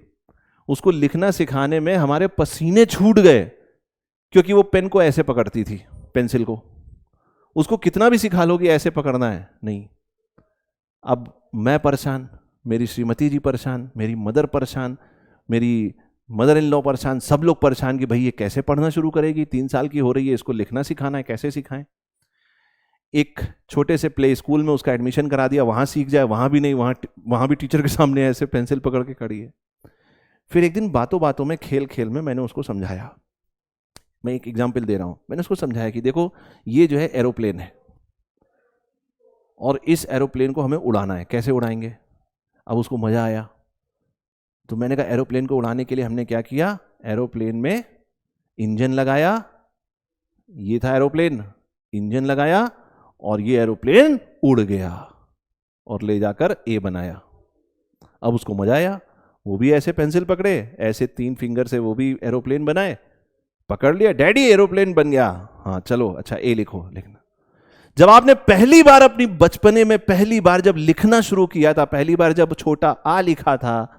उसको लिखना सिखाने में हमारे पसीने छूट गए, क्योंकि वो पेन को ऐसे पकड़ती थी, पेंसिल को। उसको कितना भी सिखा लो कि ऐसे पकड़ना है, नहीं। अब मैं परेशान, मेरी श्रीमती जी परेशान, मेरी मदर परेशान, मेरी मदर इन लॉ परेशान, सब लोग परेशान कि भाई ये कैसे पढ़ना शुरू करेगी, 3 साल की हो रही है, इसको लिखना सिखाना है, कैसे सिखाएं। एक छोटे से प्ले स्कूल में उसका एडमिशन करा दिया, वहां सीख जाए, वहां भी नहीं, वहां भी टीचर के सामने ऐसे पेंसिल पकड़ के खड़ी है। फिर एक दिन बातों बातों में, खेल खेल में मैंने उसको समझाया। मैं एक एग्जाम्पल दे रहा हूं। मैंने उसको समझाया कि देखो ये जो है एरोप्लेन है, और इस एरोप्लेन को हमें उड़ाना है, कैसे उड़ाएंगे। अब उसको मजा आया, तो मैंने कहा एरोप्लेन को उड़ाने के लिए हमने क्या किया, एरोप्लेन में इंजन लगाया, ये था एरोप्लेन, इंजन लगाया, और ये एरोप्लेन उड़ गया और ले जाकर ए बनाया। अब उसको मजा आया, वो भी ऐसे पेंसिल पकड़े, ऐसे 3 फिंगर से वो भी एरोप्लेन बनाए, पकड़ लिया, डैडी एरोप्लेन बन गया, हाँ चलो अच्छा ए लिखो। लिखना, जब आपने पहली बार अपनी बचपने में पहली बार जब लिखना शुरू किया था, पहली बार जब छोटा आ लिखा था,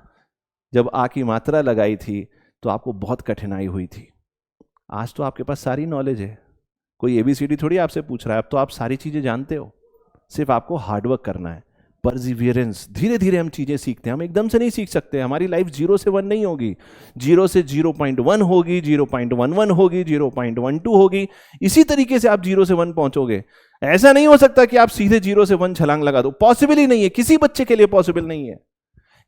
जब आ की मात्रा लगाई थी, तो आपको बहुत कठिनाई हुई थी। आज तो आपके पास सारी नॉलेज है, कोई एबीसीडी थोड़ी आपसे पूछ रहा है, अब तो आप सारी चीजें जानते हो। सिर्फ आपको हार्डवर्क करना है, परसिवियरेंस। धीरे धीरे हम चीजें सीखते हैं, हम एकदम से नहीं सीख सकते। हमारी लाइफ 0 से 1 नहीं होगी, 0 से 0.1 होगी, 0.11 होगी, 0.12 होगी। इसी तरीके से आप 0 से 1 पहुंचोगे। ऐसा नहीं हो सकता कि आप सीधे 0 से 1 छलांग लगा दो, पॉसिबल ही नहीं है, किसी बच्चे के लिए पॉसिबल नहीं है।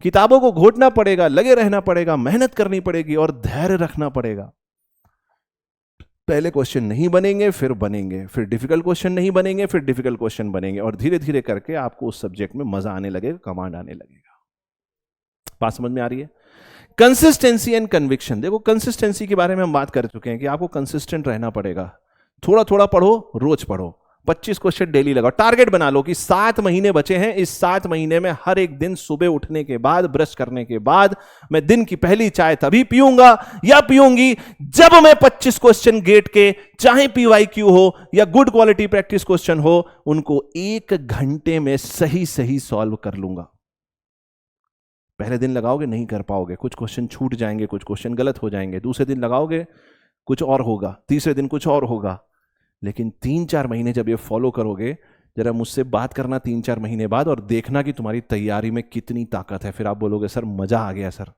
किताबों को घोटना पड़ेगा, लगे रहना पड़ेगा, मेहनत करनी पड़ेगी और धैर्य रखना पड़ेगा। पहले क्वेश्चन नहीं बनेंगे, फिर बनेंगे, फिर डिफिकल्ट क्वेश्चन नहीं बनेंगे, फिर डिफिकल्ट क्वेश्चन बनेंगे, और धीरे धीरे करके आपको उस सब्जेक्ट में मजा आने लगेगा, कमांड आने लगेगा। बात समझ में आ रही है? Consistency and conviction. देखो कंसिस्टेंसी के बारे में हम बात कर चुके हैं कि आपको कंसिस्टेंट रहना पड़ेगा। थोड़ा थोड़ा पढ़ो, रोज पढ़ो, 25 क्वेश्चन डेली लगाओ। टारगेट बना लो कि 7 महीने बचे हैं, इस 7 महीने में हर एक दिन सुबह उठने के बाद, ब्रश करने के बाद, मैं दिन की पहली चाय तभी पीऊंगा या पीऊंगी जब मैं 25 क्वेश्चन गेट के, चाहे पीवाईक्यू हो या गुड क्वालिटी प्रैक्टिस क्वेश्चन हो, उनको 1 घंटे में सही सही सॉल्व कर लूंगा। पहले दिन लगाओगे नहीं कर पाओगे, कुछ क्वेश्चन छूट जाएंगे, कुछ क्वेश्चन गलत हो जाएंगे। दूसरे दिन लगाओगे कुछ और होगा, तीसरे दिन कुछ और होगा। लेकिन 3-4 महीने जब ये फॉलो करोगे, जरा मुझसे बात करना 3-4 महीने बाद और देखना कि तुम्हारी तैयारी में कितनी ताकत है। फिर आप बोलोगे सर मजा आ गया सर,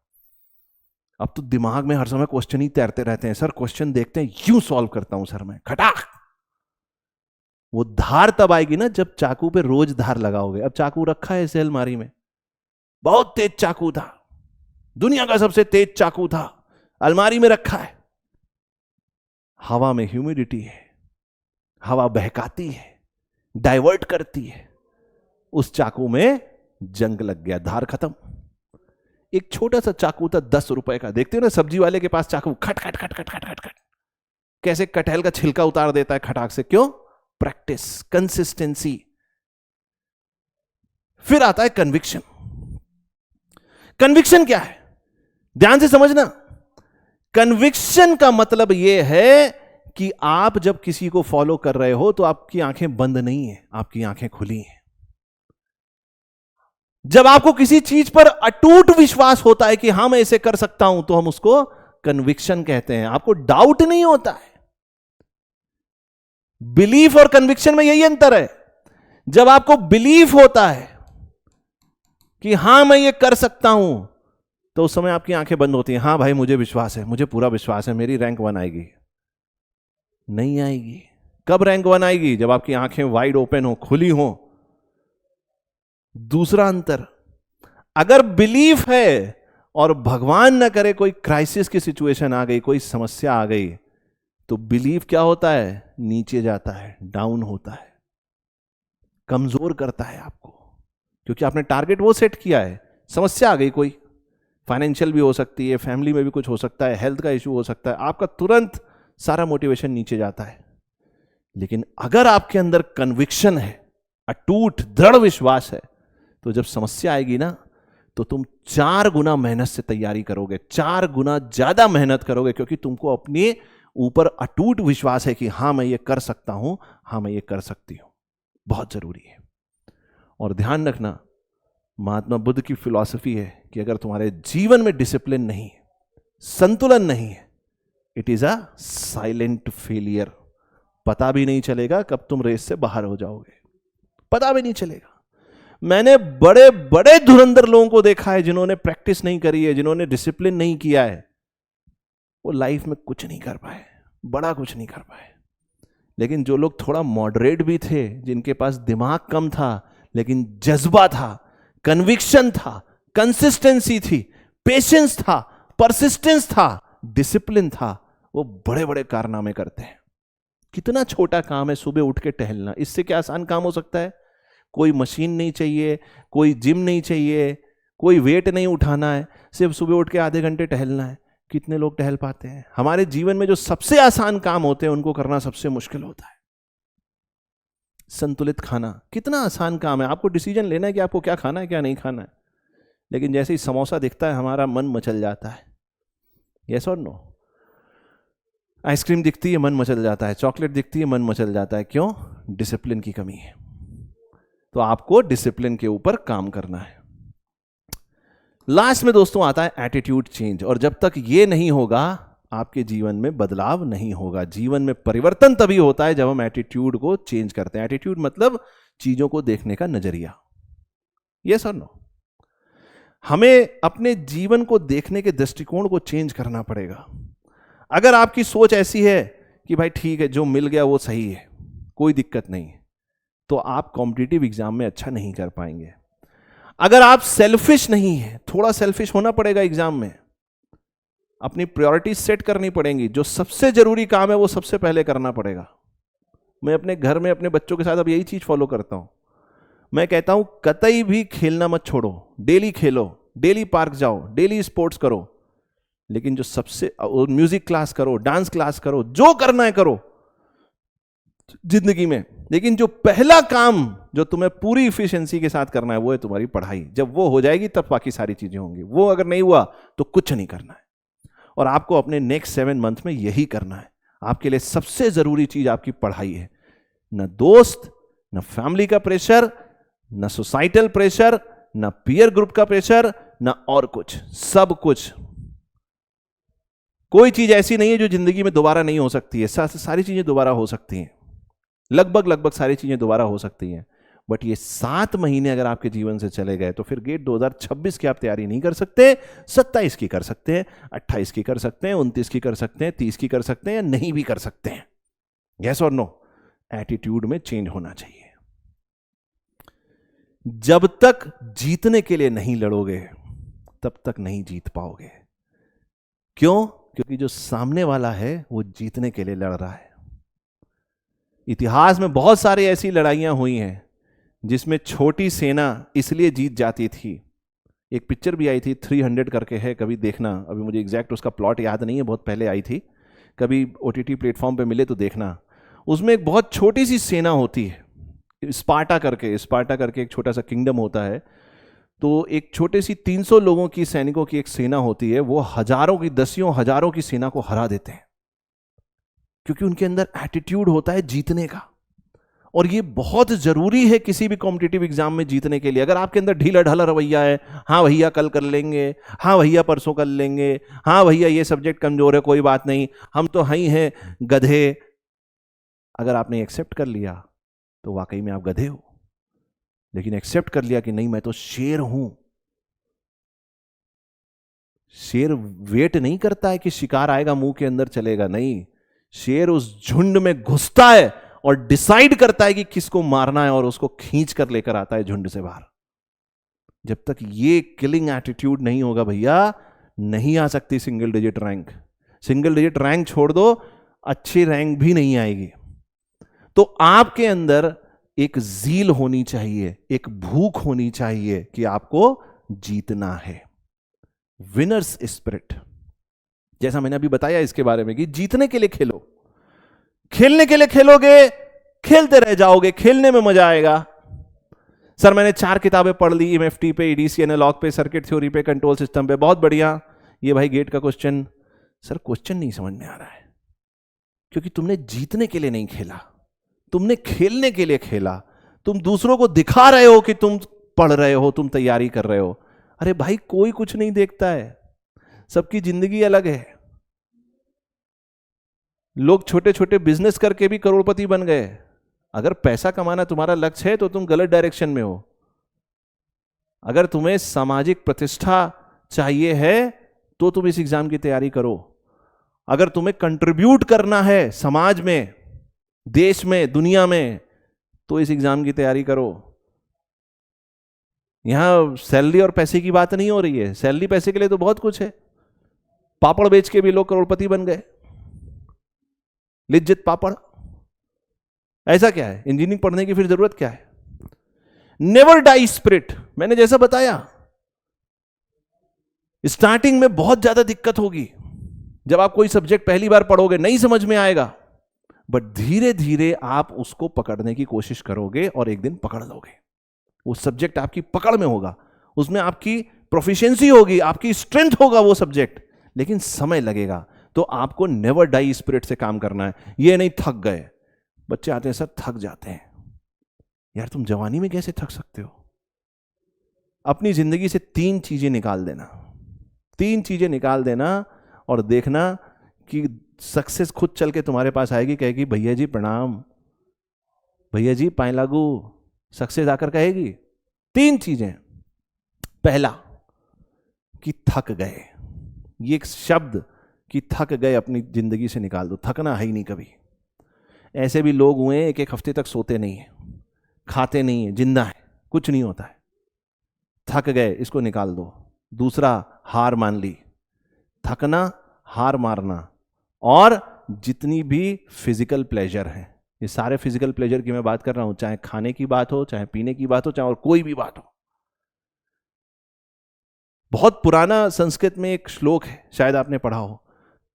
अब तो दिमाग में हर समय क्वेश्चन ही तैरते रहते हैं सर, क्वेश्चन देखते हैं यूं सॉल्व करता हूं सर मैं, खटाक। वो धार तब आएगी ना जब चाकू पे रोज धार लगाओगे। अब चाकू रखा है इसे अलमारी में, बहुत तेज चाकू था, दुनिया का सबसे तेज चाकू था, अलमारी में रखा है। हवा में ह्यूमिडिटी है, हवा बहकाती है, डाइवर्ट करती है, उस चाकू में जंग लग गया, धार खत्म। एक छोटा सा चाकू था 10 रुपए का, देखते हो ना सब्जी वाले के पास चाकू, खट खट खट खट खट खट खट, कैसे कटहल का छिलका उतार देता है खटाक से। क्यों? Practice, consistency. फिर आता है कन्विक्शन। कन्विक्शन क्या है? ध्यान से समझना। कन्विक्शन का मतलब यह है कि आप जब किसी को फॉलो कर रहे हो तो आपकी आंखें बंद नहीं है, आपकी आंखें खुली हैं। जब आपको किसी चीज पर अटूट विश्वास होता है कि हां मैं इसे कर सकता हूं, तो हम उसको कन्विक्शन कहते हैं। आपको डाउट नहीं होता है। बिलीफ और कन्विक्शन में यही अंतर है। जब आपको बिलीफ होता है कि हां मैं ये कर सकता हूं, तो उस समय आपकी आंखें बंद होती हैं। हां भाई मुझे विश्वास है, मुझे पूरा विश्वास है, मेरी रैंक 1 आएगी। नहीं आएगी। कब रैंक 1 आएगी? जब आपकी आंखें वाइड ओपन हो, खुली हो। दूसरा अंतर, अगर बिलीफ है और भगवान ना करे कोई क्राइसिस की सिचुएशन आ गई, कोई समस्या आ गई, तो बिलीफ क्या होता है? नीचे जाता है, डाउन होता है, कमजोर करता है आपको, क्योंकि आपने टारगेट वो सेट किया है। समस्या आ गई, कोई फाइनेंशियल भी हो सकती है, फैमिली में भी कुछ हो सकता है, हेल्थ का इश्यू हो सकता है, आपका तुरंत सारा मोटिवेशन नीचे जाता है। लेकिन अगर आपके अंदर कन्विक्शन है, अटूट दृढ़ विश्वास है, तो जब समस्या आएगी ना, तो तुम 4 गुना मेहनत से तैयारी करोगे, 4 गुना ज्यादा मेहनत करोगे, क्योंकि तुमको अपने ऊपर अटूट विश्वास है कि हां मैं ये कर सकता हूं, हां मैं ये कर सकती हूं। बहुत जरूरी है। और ध्यान रखना, महात्मा बुद्ध की फिलॉसफी है कि अगर तुम्हारे जीवन में डिसिप्लिन नहीं है, संतुलन नहीं है, it is a silent failure. पता भी नहीं चलेगा कब तुम रेस से बाहर हो जाओगे, पता भी नहीं चलेगा। मैंने बड़े बड़े धुरंधर लोगों को देखा है जिन्होंने प्रैक्टिस नहीं करी है, जिन्होंने डिसिप्लिन नहीं किया है, वो लाइफ में कुछ नहीं कर पाए, बड़ा कुछ नहीं कर पाए। लेकिन जो लोग थोड़ा मॉडरेट भी थे, जिनके पास दिमाग कम था लेकिन जज्बा था, कन्विक्शन था, कंसिस्टेंसी थी, पेशेंस था, परसिस्टेंस था, डिसिप्लिन था, वो बड़े बड़े कारनामे करते हैं। कितना छोटा काम है सुबह उठ के टहलना, इससे क्या आसान काम हो सकता है? कोई मशीन नहीं चाहिए, कोई जिम नहीं चाहिए, कोई वेट नहीं उठाना है, सिर्फ सुबह उठ के आधे घंटे टहलना है। कितने लोग टहल पाते हैं? हमारे जीवन में जो सबसे आसान काम होते हैं उनको करना सबसे मुश्किल होता है। संतुलित खाना कितना आसान काम है, आपको डिसीजन लेना है कि आपको क्या खाना है क्या नहीं खाना है, लेकिन जैसे ही समोसा दिखता है हमारा मन मचल जाता है। यस और नो? आइसक्रीम दिखती है मन मचल जाता है, चॉकलेट दिखती है मन मचल जाता है। क्यों? डिसिप्लिन की कमी है। तो आपको डिसिप्लिन के ऊपर काम करना है। लास्ट में दोस्तों आता है एटीट्यूड चेंज, और जब तक ये नहीं होगा आपके जीवन में बदलाव नहीं होगा। जीवन में परिवर्तन तभी होता है जब हम एटीट्यूड को चेंज करते हैं। एटीट्यूड मतलब चीजों को देखने का नजरिया। यस और नो? हमें अपने जीवन को देखने के दृष्टिकोण को चेंज करना पड़ेगा। अगर आपकी सोच ऐसी है कि भाई ठीक है जो मिल गया वो सही है, कोई दिक्कत नहीं है, तो आप कॉम्पिटिटिव एग्जाम में अच्छा नहीं कर पाएंगे। अगर आप सेल्फिश नहीं है, थोड़ा सेल्फिश होना पड़ेगा एग्जाम में, अपनी प्रायोरिटीज सेट करनी पड़ेंगी। जो सबसे जरूरी काम है वो सबसे पहले करना पड़ेगा। मैं अपने घर में अपने बच्चों के साथ अब यही चीज फॉलो करता हूं। मैं कहता हूं कतई भी खेलना मत छोड़ो, डेली खेलो, डेली पार्क जाओ, डेली स्पोर्ट्स करो, लेकिन जो सबसे म्यूजिक क्लास करो, डांस क्लास करो, जो करना है करो जिंदगी में, लेकिन जो पहला काम जो तुम्हें पूरी इफिशिएंसी के साथ करना है वो है तुम्हारी पढ़ाई। जब वो हो जाएगी तब बाकी सारी चीजें होंगी। वो अगर नहीं हुआ तो कुछ नहीं करना है। और आपको अपने नेक्स्ट 7 मंथ में यही करना है। आपके लिए सबसे जरूरी चीज आपकी पढ़ाई है। न दोस्त, न फैमिली का प्रेशर, न सोसाइटल प्रेशर, न पीयर ग्रुप का प्रेशर, न और कुछ। सब कुछ, कोई चीज ऐसी नहीं है जो जिंदगी में दोबारा नहीं हो सकती है। सारी चीजें दोबारा हो सकती हैं। लगभग लगभग सारी चीजें दोबारा हो सकती हैं, बट ये 7 महीने अगर आपके जीवन से चले गए तो फिर गेट 2026 की आप तैयारी नहीं कर सकते। 27 की कर सकते हैं, 28 की कर सकते हैं, 29 की कर सकते हैं, 30 की कर सकते हैं, या नहीं भी कर सकते हैं। यस और नो? एटीट्यूड में चेंज होना चाहिए। जब तक जीतने के लिए नहीं लड़ोगे तब तक नहीं जीत पाओगे। क्यों? क्योंकि जो सामने वाला है वो जीतने के लिए लड़ रहा है। इतिहास में बहुत सारी ऐसी लड़ाइयां हुई हैं जिसमें छोटी सेना इसलिए जीत जाती थी। एक पिक्चर भी आई थी 300 करके है, कभी देखना, अभी मुझे एग्जैक्ट उसका प्लॉट याद नहीं है, बहुत पहले आई थी, कभी ओटीटी प्लेटफॉर्म पे मिले तो देखना। उसमें एक बहुत छोटी सी सेना होती है, स्पार्टा करके एक छोटा सा किंगडम होता है। तो एक छोटे सी 300 लोगों की सैनिकों की एक सेना होती है, वो हजारों की, दसियों हजारों की सेना को हरा देते हैं, क्योंकि उनके अंदर एटीट्यूड होता है जीतने का। और ये बहुत जरूरी है किसी भी कॉम्पिटिटिव एग्जाम में जीतने के लिए। अगर आपके अंदर ढीला ढाला रवैया है, हाँ भैया कल कर लेंगे, हाँ भैया परसों कर लेंगे, हाँ भैया ये सब्जेक्ट कमजोर है कोई बात नहीं, हम तो ही हैं गधे, अगर आपने एक्सेप्ट कर लिया तो वाकई में आप गधे हो। लेकिन एक्सेप्ट कर लिया कि नहीं मैं तो शेर हूं। शेर वेट नहीं करता है कि शिकार आएगा मुंह के अंदर चलेगा, नहीं, शेर उस झुंड में घुसता है और डिसाइड करता है कि किसको मारना है और उसको खींच कर लेकर आता है झुंड से बाहर। जब तक ये किलिंग एटीट्यूड नहीं होगा भैया, नहीं आ सकती single digit rank. Single digit rank छोड़ दो, अच्छी रैंक भी नहीं आएगी। तो आपके अंदर एक जील होनी चाहिए, एक भूख होनी चाहिए कि आपको जीतना है। विनर्स स्पिरिट, जैसा मैंने अभी बताया इसके बारे में कि जीतने के लिए खेलो। खेलने के लिए खेलोगे, खेलते रह जाओगे, खेलने में मजा आएगा। सर मैंने 4 किताबें पढ़ ली, एमएफटी पे, ईडीसी एनालॉग पे, सर्किट थ्योरी पे, कंट्रोल सिस्टम पे, बहुत बढ़िया। ये भाई गेट का क्वेश्चन, सर क्वेश्चन नहीं समझ में आ रहा है, क्योंकि तुमने जीतने के लिए नहीं खेला, तुमने खेलने के लिए खेला। तुम दूसरों को दिखा रहे हो कि तुम पढ़ रहे हो, तुम तैयारी कर रहे हो। अरे भाई कोई कुछ नहीं देखता है, सबकी जिंदगी अलग है। लोग छोटे छोटे बिजनेस करके भी करोड़पति बन गए। अगर पैसा कमाना तुम्हारा लक्ष्य है तो तुम गलत डायरेक्शन में हो। अगर तुम्हें सामाजिक प्रतिष्ठा चाहिए है तो तुम इस एग्जाम की तैयारी करो। अगर तुम्हें कंट्रीब्यूट करना है समाज में, देश में, दुनिया में, तो इस एग्जाम की तैयारी करो। यहां सैलरी और पैसे की बात नहीं हो रही है। सैलरी पैसे के लिए तो बहुत कुछ है, पापड़ बेच के भी लोग करोड़पति बन गए, लिज्जत पापड़। ऐसा क्या है, इंजीनियरिंग पढ़ने की फिर जरूरत क्या है? नेवर डाई स्पिरिट, मैंने जैसा बताया स्टार्टिंग में बहुत ज्यादा दिक्कत होगी। जब आप कोई सब्जेक्ट पहली बार पढ़ोगे नहीं समझ में आएगा, बट धीरे धीरे आप उसको पकड़ने की कोशिश करोगे और एक दिन पकड़ लोगे। वो सब्जेक्ट आपकी पकड़ में होगा, उसमें आपकी प्रोफिशिएंसी होगी, आपकी स्ट्रेंथ होगा वो सब्जेक्ट, लेकिन समय लगेगा। तो आपको नेवर डाई स्पिरिट से काम करना है। ये नहीं थक गए, बच्चे आते हैं सर थक जाते हैं। यार तुम जवानी में कैसे थक सकते हो? अपनी जिंदगी से 3 चीजें निकाल देना, 3 चीजें निकाल देना और देखना कि सक्सेस खुद चल के तुम्हारे पास आएगी, कहेगी भैया जी प्रणाम, भैया जी पाए लागू, सक्सेस आकर कहेगी। 3 चीजें। पहला कि थक गए, ये एक शब्द कि थक गए अपनी जिंदगी से निकाल दो। थकना है ही नहीं कभी। ऐसे भी लोग हुए हैं 1-1 हफ्ते तक सोते नहीं है, खाते नहीं है, जिंदा है, कुछ नहीं होता है। थक गए, इसको निकाल दो। दूसरा, हार मान ली। थकना, हार मारना, और जितनी भी फिजिकल प्लेजर है, ये सारे फिजिकल प्लेजर की मैं बात कर रहा हूं, चाहे खाने की बात हो, चाहे पीने की बात हो, चाहे और कोई भी बात हो। बहुत पुराना संस्कृत में एक श्लोक है, शायद आपने पढ़ा हो,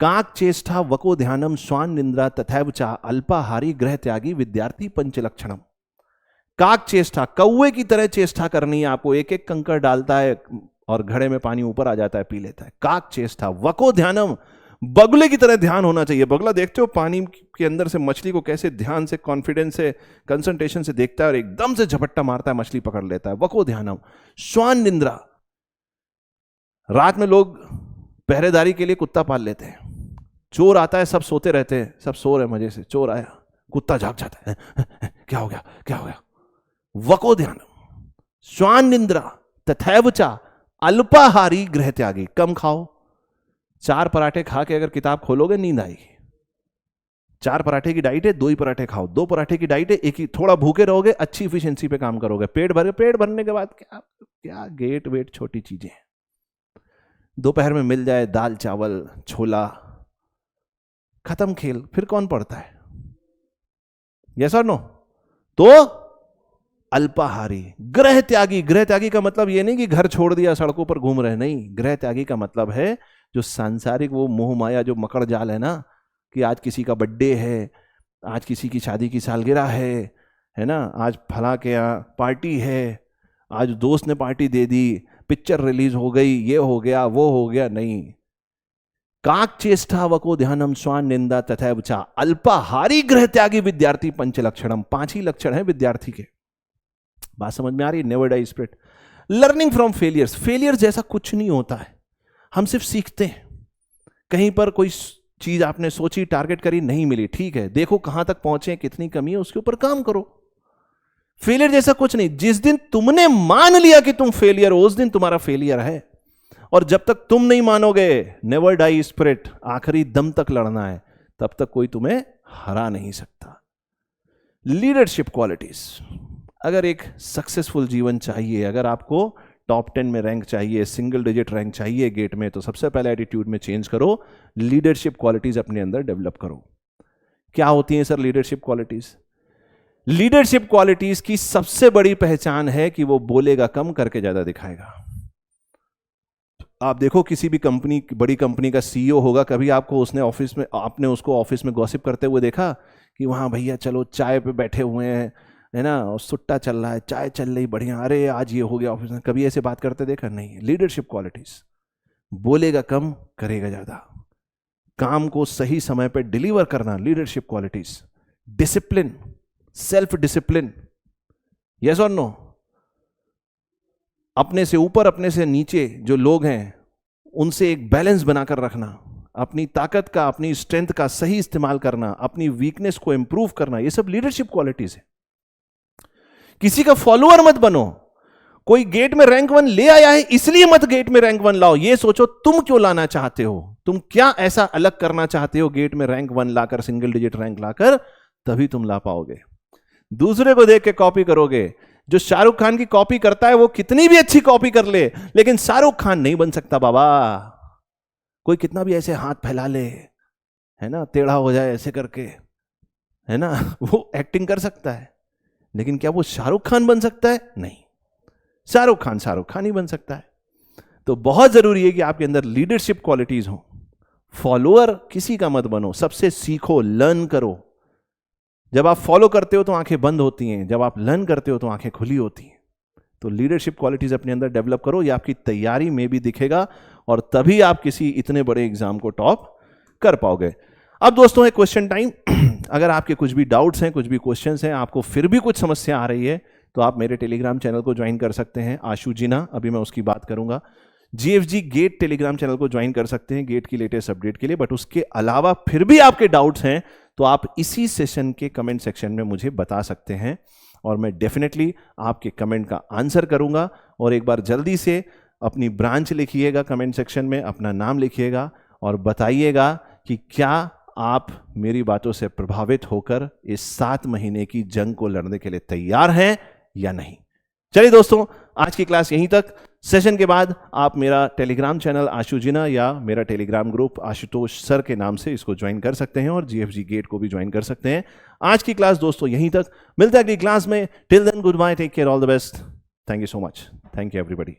काक चेष्टा वको ध्यानम स्वान निंद्रा तथैव चा अल्पाहारी ग्रह त्यागी विद्यार्थी पंचलक्षणम। काक चेष्टा, कौवे की तरह चेष्टा करनी है आपको। एक एक कंकड़ डालता है और घड़े में पानी ऊपर आ जाता है, पी लेता है। काक चेष्टा वको ध्यानम, बगुले की तरह ध्यान होना चाहिए। बगुला देखते हो पानी के अंदर से मछली को कैसे ध्यान से, कॉन्फिडेंस से, कंसंट्रेशन से देखता है और एकदम से झपट्टा मारता है, मछली पकड़ लेता है। वको ध्यानम। श्वान निंद्रा, रात में लोग पहरेदारी के लिए कुत्ता पाल लेते हैं। चोर आता है, सब सोते रहते हैं, सब सो रहे मजे से, चोर आया, कुत्ता झाग जाता है, क्या हो गया क्या हो गया। वको ध्यानम श्वान निंद्रा तथैव चा अल्पाहारी गृह त्यागी, कम खाओ। 4 पराठे खा के अगर किताब खोलोगे नींद आएगी। 4 पराठे की डाइट है, 2 ही पराठे खाओ। 2 पराठे की डाइट है, एक ही, थोड़ा भूखे रहोगे, अच्छी इफिशिएंसी पे काम करोगे। पेट भरने के बाद क्या क्या गेट वेट छोटी चीजें हैं। दोपहर में मिल जाए दाल चावल छोला, खत्म खेल, फिर कौन पढ़ता है? यस और नो? तो अल्पाहारी गृह त्यागी। गृह त्यागी का मतलब ये नहीं कि घर छोड़ दिया सड़कों पर घूम रहे, नहीं। गृह त्यागी का मतलब है जो सांसारिक वो मोह माया, जो मकड़ जाल है ना, कि आज किसी का बर्थडे है, आज किसी की शादी की सालगिरह है ना, आज फला के यहाँ पार्टी है, आज दोस्त ने पार्टी दे दी, पिक्चर रिलीज हो गई, ये हो गया वो हो गया, नहीं। काक चेष्टा वको ध्यानम स्वान निंदा तथैव चा अल्पाहारी गृह त्यागी विद्यार्थी पंच लक्षणम। 5 ही लक्षण है विद्यार्थी के। बात समझ में आ रही है? Never die spirit. Learning from failures. Failure जैसा कुछ नहीं होता है, हम सिर्फ सीखते हैं। कहीं पर कोई चीज आपने सोची, टारगेट करी, नहीं मिली, ठीक है, देखो कहां तक पहुंचे, कितनी कमी है, उसके ऊपर काम करो। फेलियर जैसा कुछ नहीं। जिस दिन तुमने मान लिया कि तुम फेलियर हो, उस दिन तुम्हारा फेलियर है। और जब तक तुम नहीं मानोगे, नेवर डाई स्पिरिट, आखिरी दम तक लड़ना है, तब तक कोई तुम्हें हरा नहीं सकता। Leadership qualities. अगर एक सक्सेसफुल जीवन चाहिए, अगर आपको टॉप 10 में रैंक चाहिए, सिंगल डिजिट रैंक चाहिए गेट में, तो सबसे पहले एटीट्यूड में चेंज करो, लीडरशिप क्वालिटीज अपने अंदर डेवलप करो। क्या होती हैं sir leadership qualities? Leadership qualities की सबसे बड़ी पहचान है कि वो बोलेगा कम, करके ज्यादा दिखाएगा। आप देखो किसी भी कंपनी, बड़ी कंपनी का सीईओ होगा, कभी आपको आपने उसको ऑफिस में गॉसिप करते हुए देखा कि वहां भैया चलो चाय पे बैठे हुए हैं, है ना, और सुट्टा चल रहा है, चाय चल रही बढ़िया, अरे आज ये हो गया ऑफिस में, कभी ऐसे बात करते देखा? नहीं। लीडरशिप क्वालिटीज, बोलेगा कम, करेगा ज्यादा, काम को सही समय पे डिलीवर करना, leadership qualities. Discipline, self discipline, yes और नो? अपने से ऊपर अपने से नीचे जो लोग हैं उनसे एक बैलेंस बनाकर रखना, अपनी ताकत का, अपनी स्ट्रेंथ का सही इस्तेमाल करना, अपनी वीकनेस को इंप्रूव करना, ये सब लीडरशिप क्वालिटीज है। किसी का फॉलोअर मत बनो। कोई गेट में रैंक 1 ले आया है इसलिए मत गेट में रैंक 1 लाओ। ये सोचो तुम क्यों लाना चाहते हो, तुम क्या ऐसा अलग करना चाहते हो गेट में रैंक 1 लाकर, सिंगल डिजिट रैंक लाकर, तभी तुम ला पाओगे। दूसरे को देख के कॉपी करोगे। जो शाहरुख खान की कॉपी करता है वो कितनी भी अच्छी कॉपी कर ले, लेकिन शाहरुख खान नहीं बन सकता बाबा। कोई कितना भी ऐसे हाथ फैला ले, है ना, टेढ़ा हो जाए ऐसे करके, है ना, वो एक्टिंग कर सकता है, लेकिन क्या वो शाहरुख खान बन सकता है? नहीं। शाहरुख खान ही बन सकता है। तो बहुत जरूरी है कि आपके अंदर लीडरशिप क्वालिटीज हो। फॉलोअर किसी का मत बनो, सबसे सीखो, लर्न करो। जब आप फॉलो करते हो तो आंखें बंद होती हैं, जब आप लर्न करते हो तो आंखें खुली होती हैं। तो लीडरशिप क्वालिटीज अपने अंदर डेवलप करो, ये आपकी तैयारी में भी दिखेगा, और तभी आप किसी इतने बड़े एग्जाम को टॉप कर पाओगे। अब दोस्तों है क्वेश्चन टाइम। अगर आपके कुछ भी डाउट्स हैं, कुछ भी क्वेश्चंस हैं, आपको फिर भी कुछ समस्या आ रही है, तो आप मेरे टेलीग्राम चैनल को ज्वाइन कर सकते हैं, आशु जिना, अभी मैं उसकी बात करूंगा। GFG गेट टेलीग्राम चैनल को ज्वाइन कर सकते हैं गेट की लेटेस्ट अपडेट के लिए। बट उसके अलावा फिर भी आपके डाउट्स हैं तो आप इसी सेशन के कमेंट सेक्शन में मुझे बता सकते हैं, और मैं डेफिनेटली आपके कमेंट का आंसर करूंगा। और एक बार जल्दी से अपनी ब्रांच लिखिएगा कमेंट सेक्शन में, अपना नाम लिखिएगा और बताइएगा कि क्या आप मेरी बातों से प्रभावित होकर इस 7 महीने की जंग को लड़ने के लिए तैयार हैं या नहीं। चलिए दोस्तों, आज की क्लास यहीं तक। सेशन के बाद आप मेरा टेलीग्राम चैनल आशु जिना या मेरा टेलीग्राम ग्रुप आशुतोष सर के नाम से इसको ज्वाइन कर सकते हैं, और GFG गेट को भी ज्वाइन कर सकते हैं। आज की क्लास दोस्तों यहीं तक, मिलते हैं अगली क्लास में। Till then good bye, take care, all the best, thank you so much, thank you everybody.